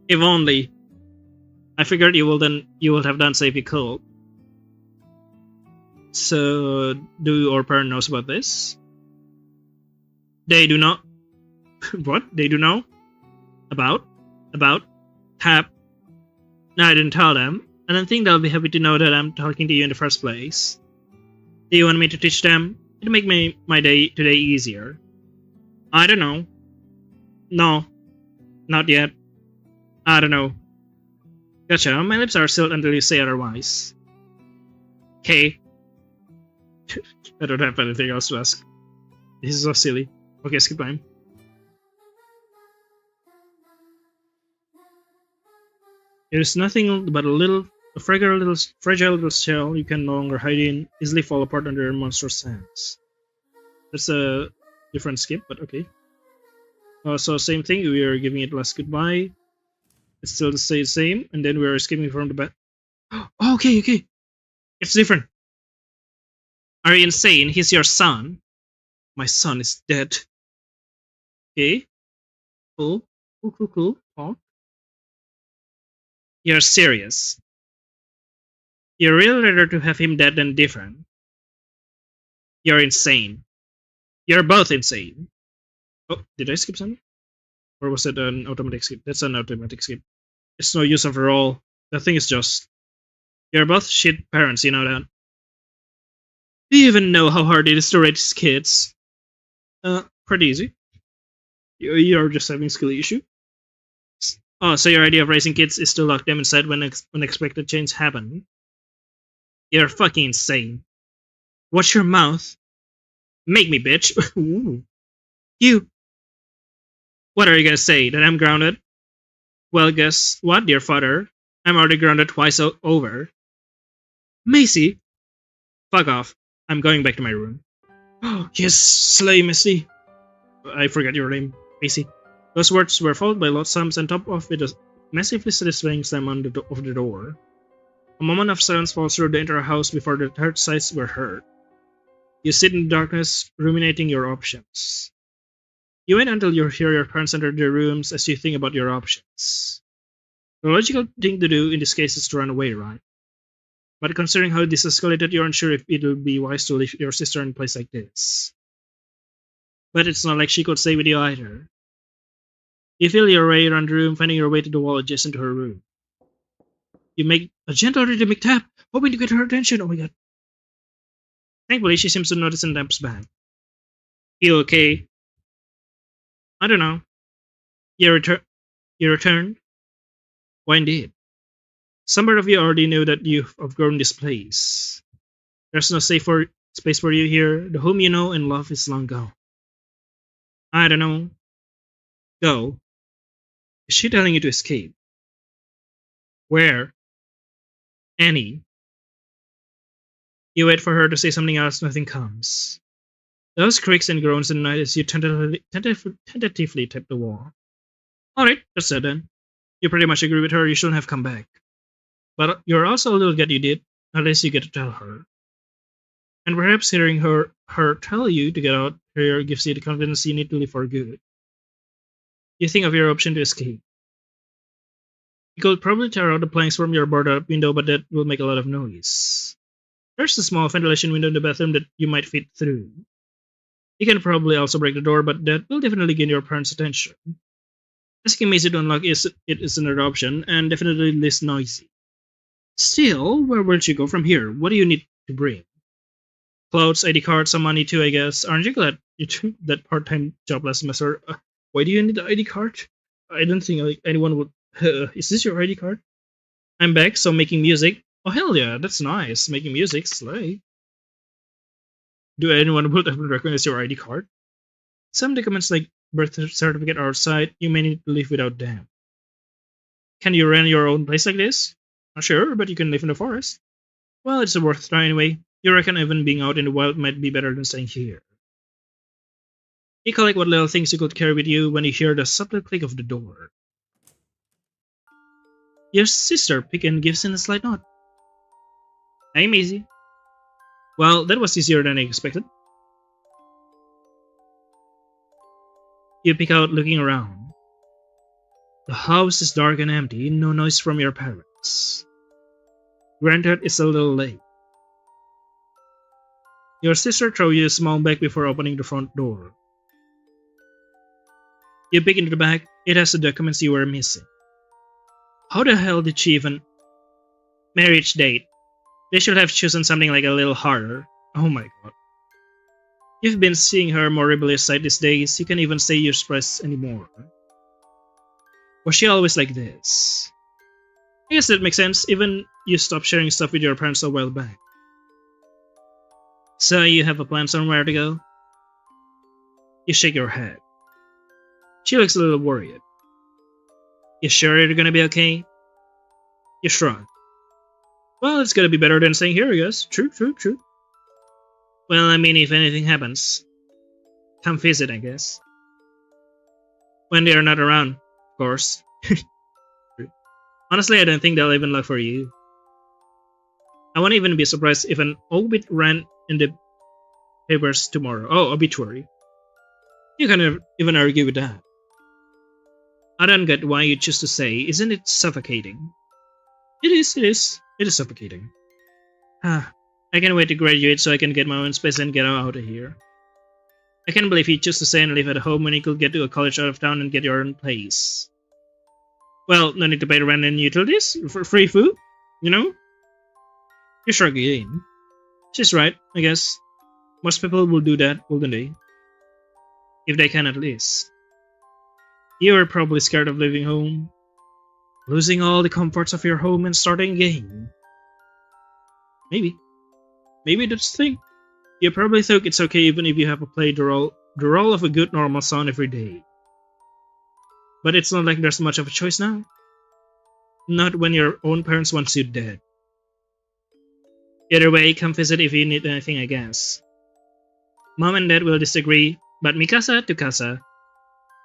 If only. I figured you would have done so if you could. So, do our parents knows about this? They do not. What? They do know? About? Tap? No, I didn't tell them. I don't think they'll be happy to know that I'm talking to you in the first place. Do you want me to teach them? It'll make my day today easier. I don't know. No. Not yet. I don't know. Gotcha, my lips are sealed until you say otherwise. Okay. I don't have anything else to ask. This is so silly. Okay, skip time. It is nothing but a fragile little shell you can no longer hide in, easily fall apart under your monstrous hands. That's a different skip, but okay. So same thing, we are giving it last goodbye. It's still the same, and then we are escaping from the bed. Oh, okay. It's different. Are you insane? He's your son. My son is dead. Okay. Cool. Talk. You're serious. You're really rather to have him dead than different. You're insane. You're both insane. Oh, did I skip something? Or was it an automatic skip? That's an automatic skip. It's no use after all. The thing is just... You're both shit parents, you know that. Do you even know how hard it is to raise kids? Pretty easy. You're just having skill issue. Oh, so your idea of raising kids is to lock them inside when unexpected change happen? You're fucking insane. Watch your mouth. Make me, bitch. You. What are you gonna say? That I'm grounded? Well, guess what, dear father? I'm already grounded twice over. Macy? Fuck off. I'm going back to my room. Oh, yes, slay, Macy. I forgot your name, Macy. Those words were followed by loud sums and top off with a massively satisfying slam on of the door. A moment of silence falls through the entire house before the third sighs were heard. You sit in the darkness, ruminating your options. You wait until you hear your parents enter their rooms as you think about your options. The logical thing to do in this case is to run away, right? But considering how this escalated, you're unsure if it will be wise to leave your sister in a place like this. But it's not like she could stay with you either. You feel your way around the room, finding your way to the wall adjacent to her room. You make a gentle rhythmic tap, hoping to get her attention. Oh my god. Thankfully, she seems to notice and taps back. You okay? I don't know. You returned? Why indeed? Some part of you already knew that you've outgrown this place. There's no safe space for you here. The home you know and love is long gone. I don't know. Go. Is she telling you to escape? Where? Annie. You wait for her to say something else, nothing comes. Those creaks and groans in the night as you tentatively tap the wall. Alright, that's it then. You pretty much agree with her, you shouldn't have come back. But you're also a little glad you did, unless you get to tell her. And perhaps hearing her tell you to get out here gives you the confidence you need to leave for good. You think of your option to escape. You could probably tear out the planks from your boarded up window, but that will make a lot of noise. There's a small ventilation window in the bathroom that you might fit through. You can probably also break the door, but that will definitely gain your parents' attention. Asking Macy to unlock is another option, and definitely less noisy. Still, where will you go from here? What do you need to bring? Clothes, ID card, some money too, I guess. Aren't you glad you took that part-time job last semester? Why do you need the ID card? I don't think anyone would... is this your ID card? I'm back, so making music. Oh hell yeah, that's nice. Making music, slay. Do anyone would ever recognize your ID card? Some documents like birth certificate are outside. You may need to live without them. Can you rent your own place like this? Not sure, but you can live in the forest. Well, it's worth a try anyway. You reckon even being out in the wild might be better than staying here. You collect what little things you could carry with you when you hear the subtle click of the door. Your sister Picken gives in a slight nod. I'm easy. Well, that was easier than I expected. You peek out looking around. The house is dark and empty, no noise from your parents. Granted, it's a little late. Your sister throws you a small bag before opening the front door. You peek into the bag. It has the documents you were missing. How the hell did she even... Marriage date. They should have chosen something like a little harder. Oh my god. You've been seeing her more rebellious side these days. You can't even say you're surprised anymore. Was she always like this? I guess that makes sense. Even you stopped sharing stuff with your parents a while back. So you have a plan somewhere to go? You shake your head. She looks a little worried. You sure you're gonna be okay? You shrug. Well, it's gonna be better than staying here, I guess. True. Well, I mean, if anything happens, come visit, I guess. When they are not around, of course. Honestly, I don't think they'll even look for you. I won't even be surprised if an obit ran in the papers tomorrow. Oh, obituary. You can't even argue with that. I don't get why you choose to say, isn't it suffocating? It is suffocating. I can't wait to graduate so I can get my own space and get out of here. I can't believe you choose to stay and live at home when you could get to a college out of town and get your own place. Well, no need to pay the rent and utilities for free food, you know? You shrug again. She's right, I guess. Most people will do that, wouldn't they? If they can, at least. You are probably scared of leaving home, losing all the comforts of your home and starting again. Maybe that's the thing. You probably think it's okay even if you have to play the role of a good normal son every day. But it's not like there's much of a choice now. Not when your own parents want you dead. Either way, come visit if you need anything, I guess. Mom and Dad will disagree, but mi casa to casa.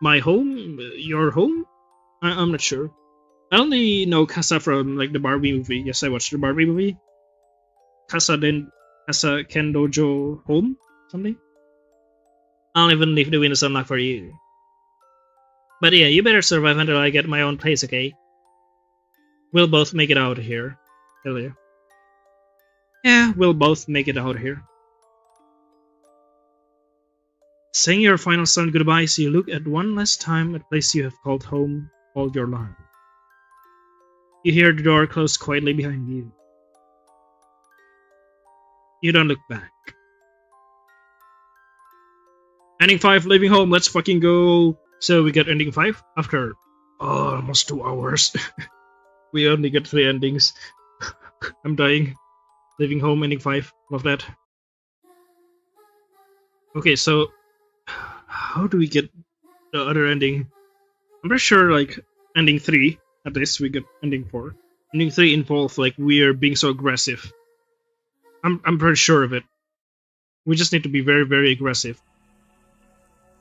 My home? Your home? I'm not sure. I only know casa from like the Barbie movie. Yes, I watched the Barbie movie. Casa Ken Dojo home? Something? I'll even leave the windows unlocked for you. But yeah, you better survive until I get my own place, okay? We'll both make it out of here. Hell yeah. Yeah, we'll both make it out of here. Saying your final son goodbyes, you look at one last time at the place you have called home all your life. You hear the door close quietly behind you. You don't look back. Ending 5, leaving home, let's fucking go. So we got ending 5 after almost 2 hours. We only got 3 endings. I'm dying. Leaving home, ending 5. Love that. Okay, so how do we get the other ending? I'm pretty sure like ending 3, at least we got ending 4. Ending 3 involved like we're being so aggressive. I'm pretty sure of it. We just need to be very, very aggressive.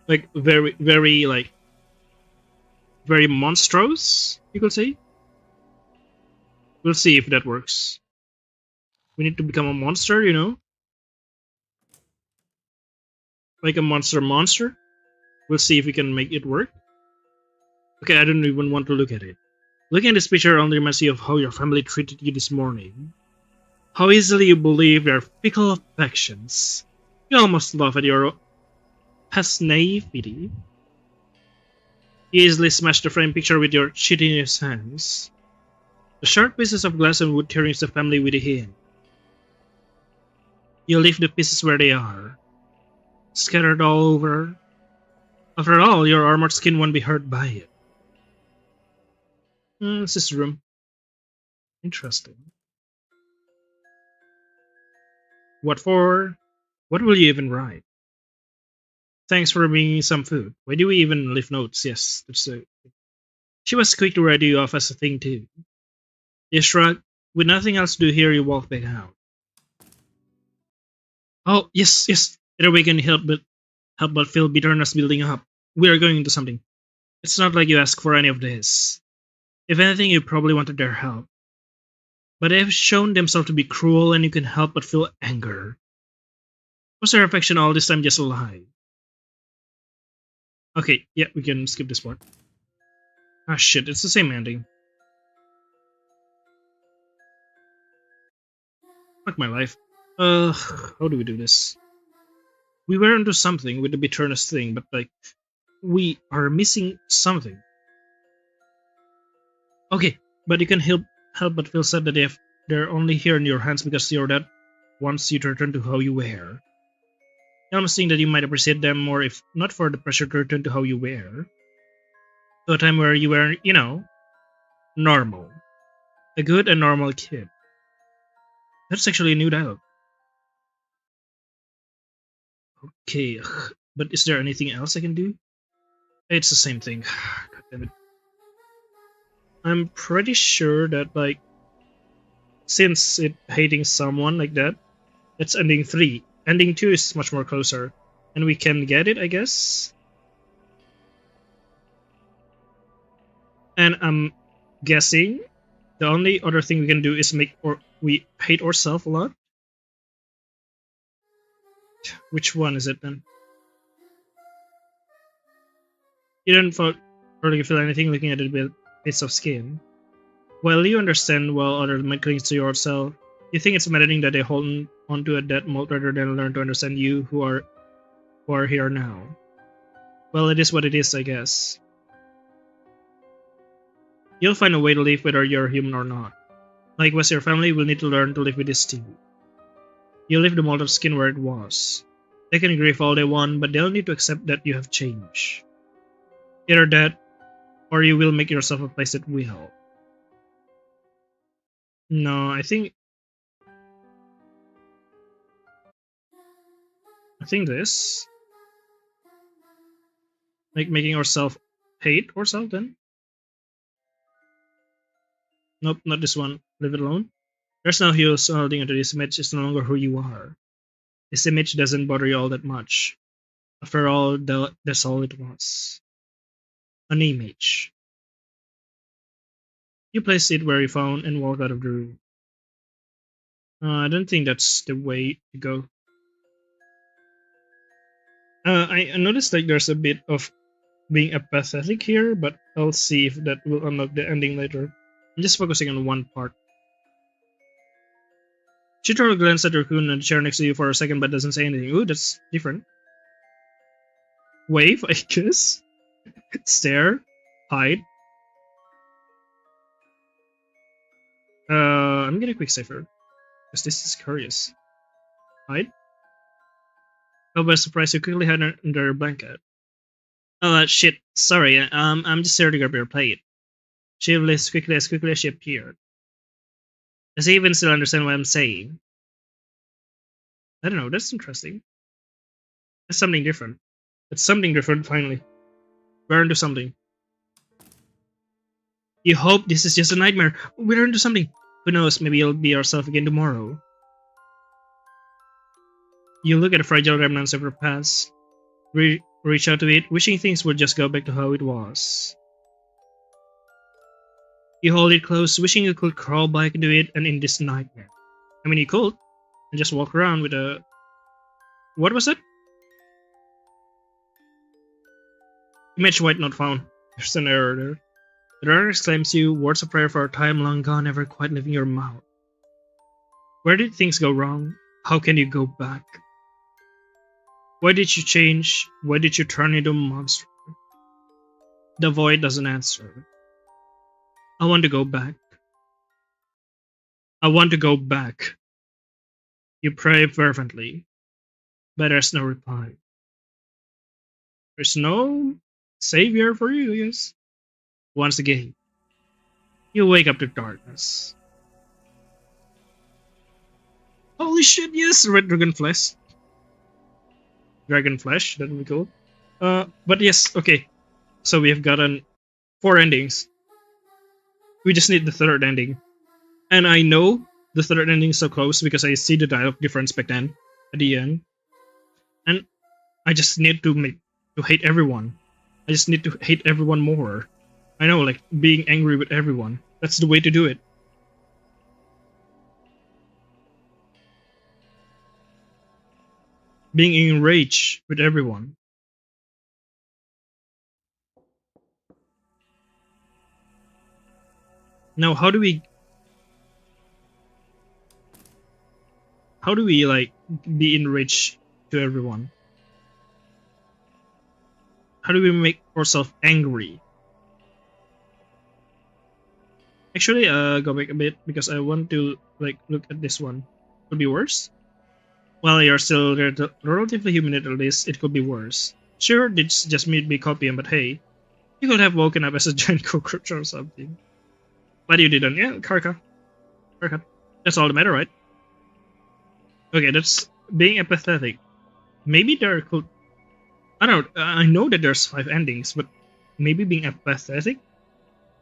Like very, very like very monstrous, you could say. We'll see if that works. We need to become a monster, you know? Like a monster. We'll see if we can make it work. Okay, I don't even want to look at it. Looking at this picture only reminds you of how your family treated you this morning. How easily you believe their fickle affections. You almost laugh at your past naivety. You easily smash the framed picture with your shittiness hands. The sharp pieces of glass and wood tearing the family with a hand. You leave the pieces where they are, scattered all over. After all, your armored skin won't be hurt by it. This is room. Interesting. What for? What will you even write? Thanks for bringing me some food. Why do we even leave notes? Yes, that's it. She was quick to write you off as a thing too. You shrug. With nothing else to do here, you walk back out. Oh, yes. Either way, can help but feel bitterness building up. We are going into something. It's not like you ask for any of this. If anything, you probably wanted their help. But they have shown themselves to be cruel, and you can help but feel anger. Was their affection all this time just a lie? Okay, yeah, we can skip this part. Ah shit, it's the same ending. Fuck my life. How do we do this? We were onto something with the bitterness thing, but like we are missing something. Okay, but you can help but feel sad that they're only here in your hands because your dad wants you to return to how you were. I'm saying that you might appreciate them more if not for the pressure to return to how you were. To a time where you were, normal. A good and normal kid. That's actually a new dialogue. Okay, but is there anything else I can do? It's the same thing. God damn it. I'm pretty sure that, like, since it hating someone like that, that's ending 3. Ending 2 is much more closer. And we can get it, I guess? And I'm guessing the only other thing we can do is we hate ourselves a lot. Which one is it then? You don't really feel anything looking at it with bits of skin. While you understand while others might cling to yourself, you think it's maddening that they hold onto a dead mold rather than learn to understand you who are here now. Well, it is what it is, I guess. You'll find a way to live whether you're human or not. Likewise, your family will need to learn to live with this too. You leave the mold of skin where it was. They can grieve all they want, but they'll need to accept that you have changed. Either that, or you will make yourself a place that will. No, I think this. Like making ourselves hate ourselves then? Nope, not this one. Leave it alone. There's no use holding onto this image. It's no longer who you are. This image doesn't bother you all that much. After all, that's all it was. An image. You place it where you found and walk out of the room. I don't think that's the way to go. I noticed like there's a bit of being apathetic here, but I'll see if that will unlock the ending later. I'm just focusing on one part. She throws a glance at Raccoon and the chair next to you for a second but doesn't say anything. Ooh, that's different. Wave, I guess. Stare. Hide. I'm gonna quick save her. Because this is curious. Hide. Oh, by surprise, you quickly hide under your blanket. Oh, shit. Sorry, I'm just here to grab your plate. She left as quickly as she appeared. Does he even still understand what I'm saying? I don't know, that's interesting. That's something different. It's something different, finally. We're into something. You hope this is just a nightmare. We're into something. Who knows, maybe you'll be yourself again tomorrow. You look at the fragile remnants of your past. Reach out to it, wishing things would just go back to how it was. You hold it close, wishing you could crawl back into it and in this nightmare. I mean, you could. And just walk around with a... What was it? Image white not found. There's an error there. The runner exclaims you, words of prayer for a time long gone, never quite leaving your mouth. Where did things go wrong? How can you go back? Why did you change? Why did you turn into a monster? The void doesn't answer. I want to go back. I want to go back. You pray fervently, but there's no reply. There's no savior for you, yes. Once again, you wake up to darkness. Holy shit, yes, red dragon flesh. Dragon flesh, that would be cool. But yes, okay. So we have gotten 4 endings. We just need the 3rd ending. And I know the 3rd ending is so close because I see the dialogue difference back then, at the end. And I just need to hate everyone. I just need to hate everyone more. I know, like, being angry with everyone. That's the way to do it. Being enraged with everyone. Now, how do we like be enraged to everyone? How do we make ourselves angry? Actually, go back a bit because I want to like look at this one. Could be worse. Well, you're still relatively human at least. It could be worse. Sure, it's just me be copying, but hey, you could have woken up as a giant cockroach or something. But you didn't. Yeah, Karka. That's all that matter, right? Okay, that's being empathetic. Maybe there could. I don't. I know that there's 5 endings, but maybe being empathetic.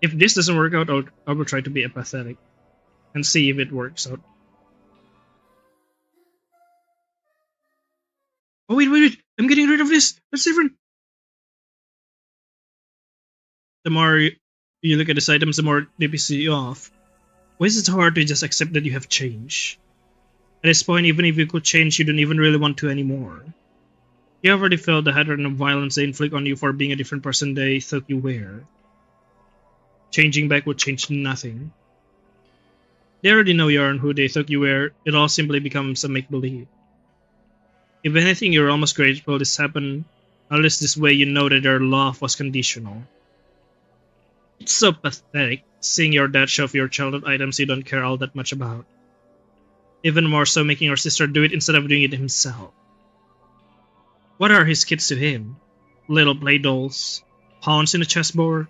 If this doesn't work out, I will try to be empathetic and see if it works out. Oh wait! I'm getting rid of this. That's different. The more you look at these items, the more they piss you off. Why is it hard to just accept that you have changed? At this point, even if you could change, you don't even really want to anymore. You already felt the hatred and violence they inflict on you for being a different person they thought you were. Changing back would change nothing. They already know you aren't who they thought you were. It all simply becomes a make-believe. If anything, you're almost grateful this happened. At least this way you know that their love was conditional. It's so pathetic, seeing your dad shove your childhood items you don't care all that much about. Even more so making your sister do it instead of doing it himself. What are his kids to him? Little play dolls? Pawns in a chessboard?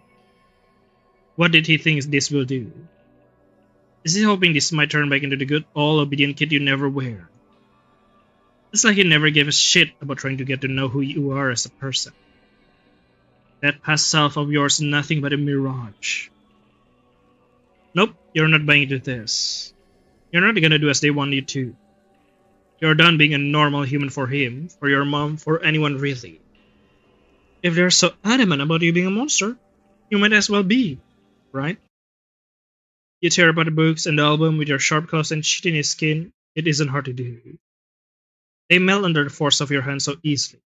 What did he think this will do? Is he hoping this might turn back into the good, all-obedient kid you never were? It's like he never gave a shit about trying to get to know who you are as a person. That past self of yours is nothing but a mirage. Nope, you're not buying into this. You're not gonna do as they want you to. You're done being a normal human for him, for your mom, for anyone really. If they're so adamant about you being a monster, you might as well be, right? You tear apart the books and the album with your sharp claws and shitty skin. It isn't hard to do. They melt under the force of your hand so easily.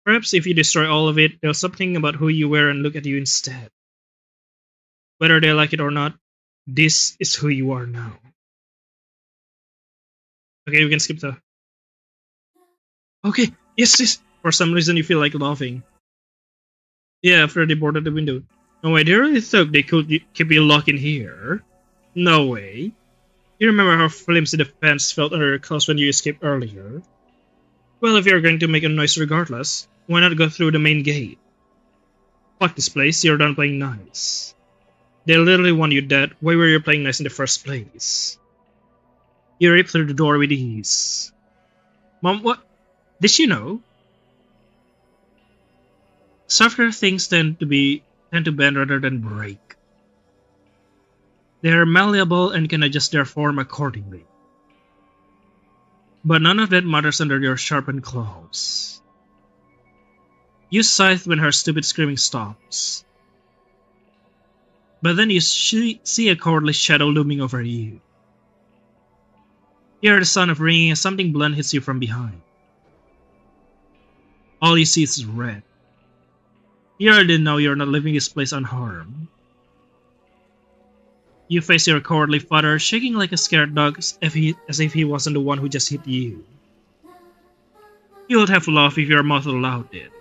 Perhaps if you destroy all of it, they'll stop thinking about who you were and look at you instead. Whether they like it or not, this is who you are now. Okay, we can skip the... Okay, yes. For some reason you feel like laughing. Yeah, after they boarded the window. No way, they really thought they could keep you locked in here? No way. You remember how flimsy the fence felt under your clothes when you escaped earlier? Well, if you're going to make a noise regardless, why not go through the main gate? Fuck this place, you're done playing nice. They literally want you dead, why were you playing nice in the first place? You ripped through the door with ease. Mom, what? Did you know? Softer things tend to bend rather than break. They are malleable and can adjust their form accordingly. But none of that matters under your sharpened claws. You scythe when her stupid screaming stops. But then you see a cowardly shadow looming over you. You hear the sound of ringing as something blunt hits you from behind. All you see is red. You already know you're not leaving this place unharmed. You face your cowardly father, shaking like a scared dog as if he wasn't the one who just hit you. You would have laughed if your mouth allowed it.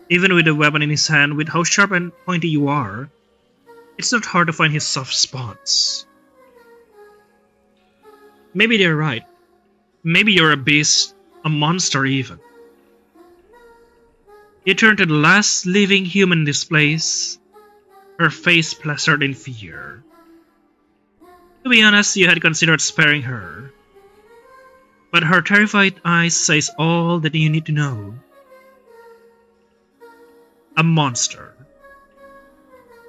Even with the weapon in his hand, with how sharp and pointy you are, it's not hard to find his soft spots. Maybe they're right. Maybe you're a beast, a monster even. You turn to the last living human in this place, her face plastered in fear. To be honest, you had considered sparing her. But her terrified eyes says all that you need to know. A monster.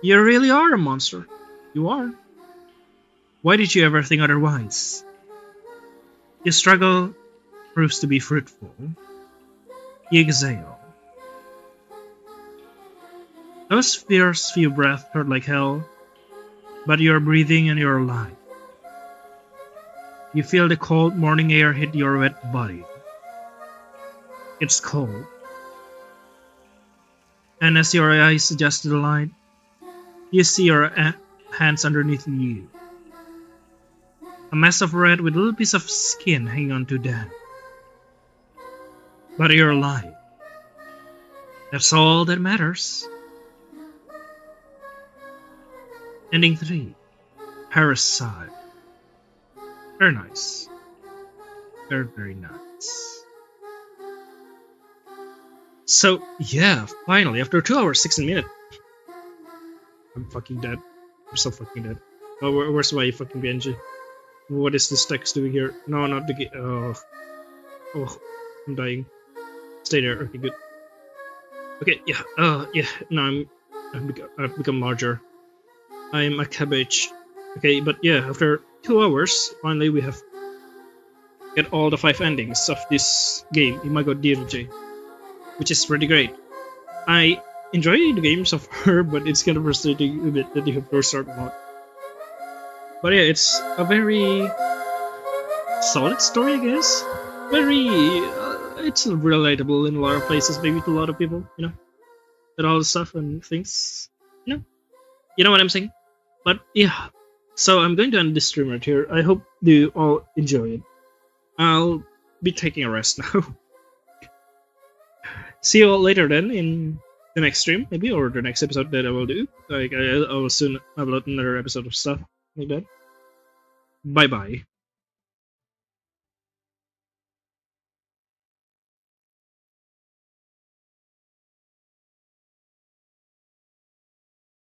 You really are a monster. You are. Why did you ever think otherwise? Your struggle proves to be fruitful. You exhale. Those fierce few breaths hurt like hell, but you're breathing and you're alive. You feel the cold morning air hit your wet body. It's cold. And as your eyes adjust to the light, you see your hands underneath you. A mess of red with a little piece of skin hanging onto them. but you're alive. That's all that matters. Ending 3. Parasite. Very nice. Very, very nice. So, yeah, finally, after 2 hours, 16 minutes. I'm fucking dead. I'm so fucking dead. Oh, where's my fucking Benji? What is this text doing here? No, not the game. Oh, I'm dying. Stay there. Okay, good. Okay, yeah. Yeah. No, I've become larger. I'm a cabbage. Okay, but yeah, after 2 hours, finally we have get all the 5 endings of this game, Imago Dirge, which is pretty great. I enjoy the game so far, but it's kind of frustrating a bit that you have to restart mode. But yeah, it's a very solid story, I guess. Very, it's relatable in a lot of places, maybe to a lot of people, you know, and all the stuff and things, you know what I'm saying. But yeah, so I'm going to end this stream right here. I hope you all enjoy it. I'll be taking a rest now. See you all later then in the next stream, maybe, or the next episode that I will do. Like I will soon upload another episode of stuff like that. Bye bye.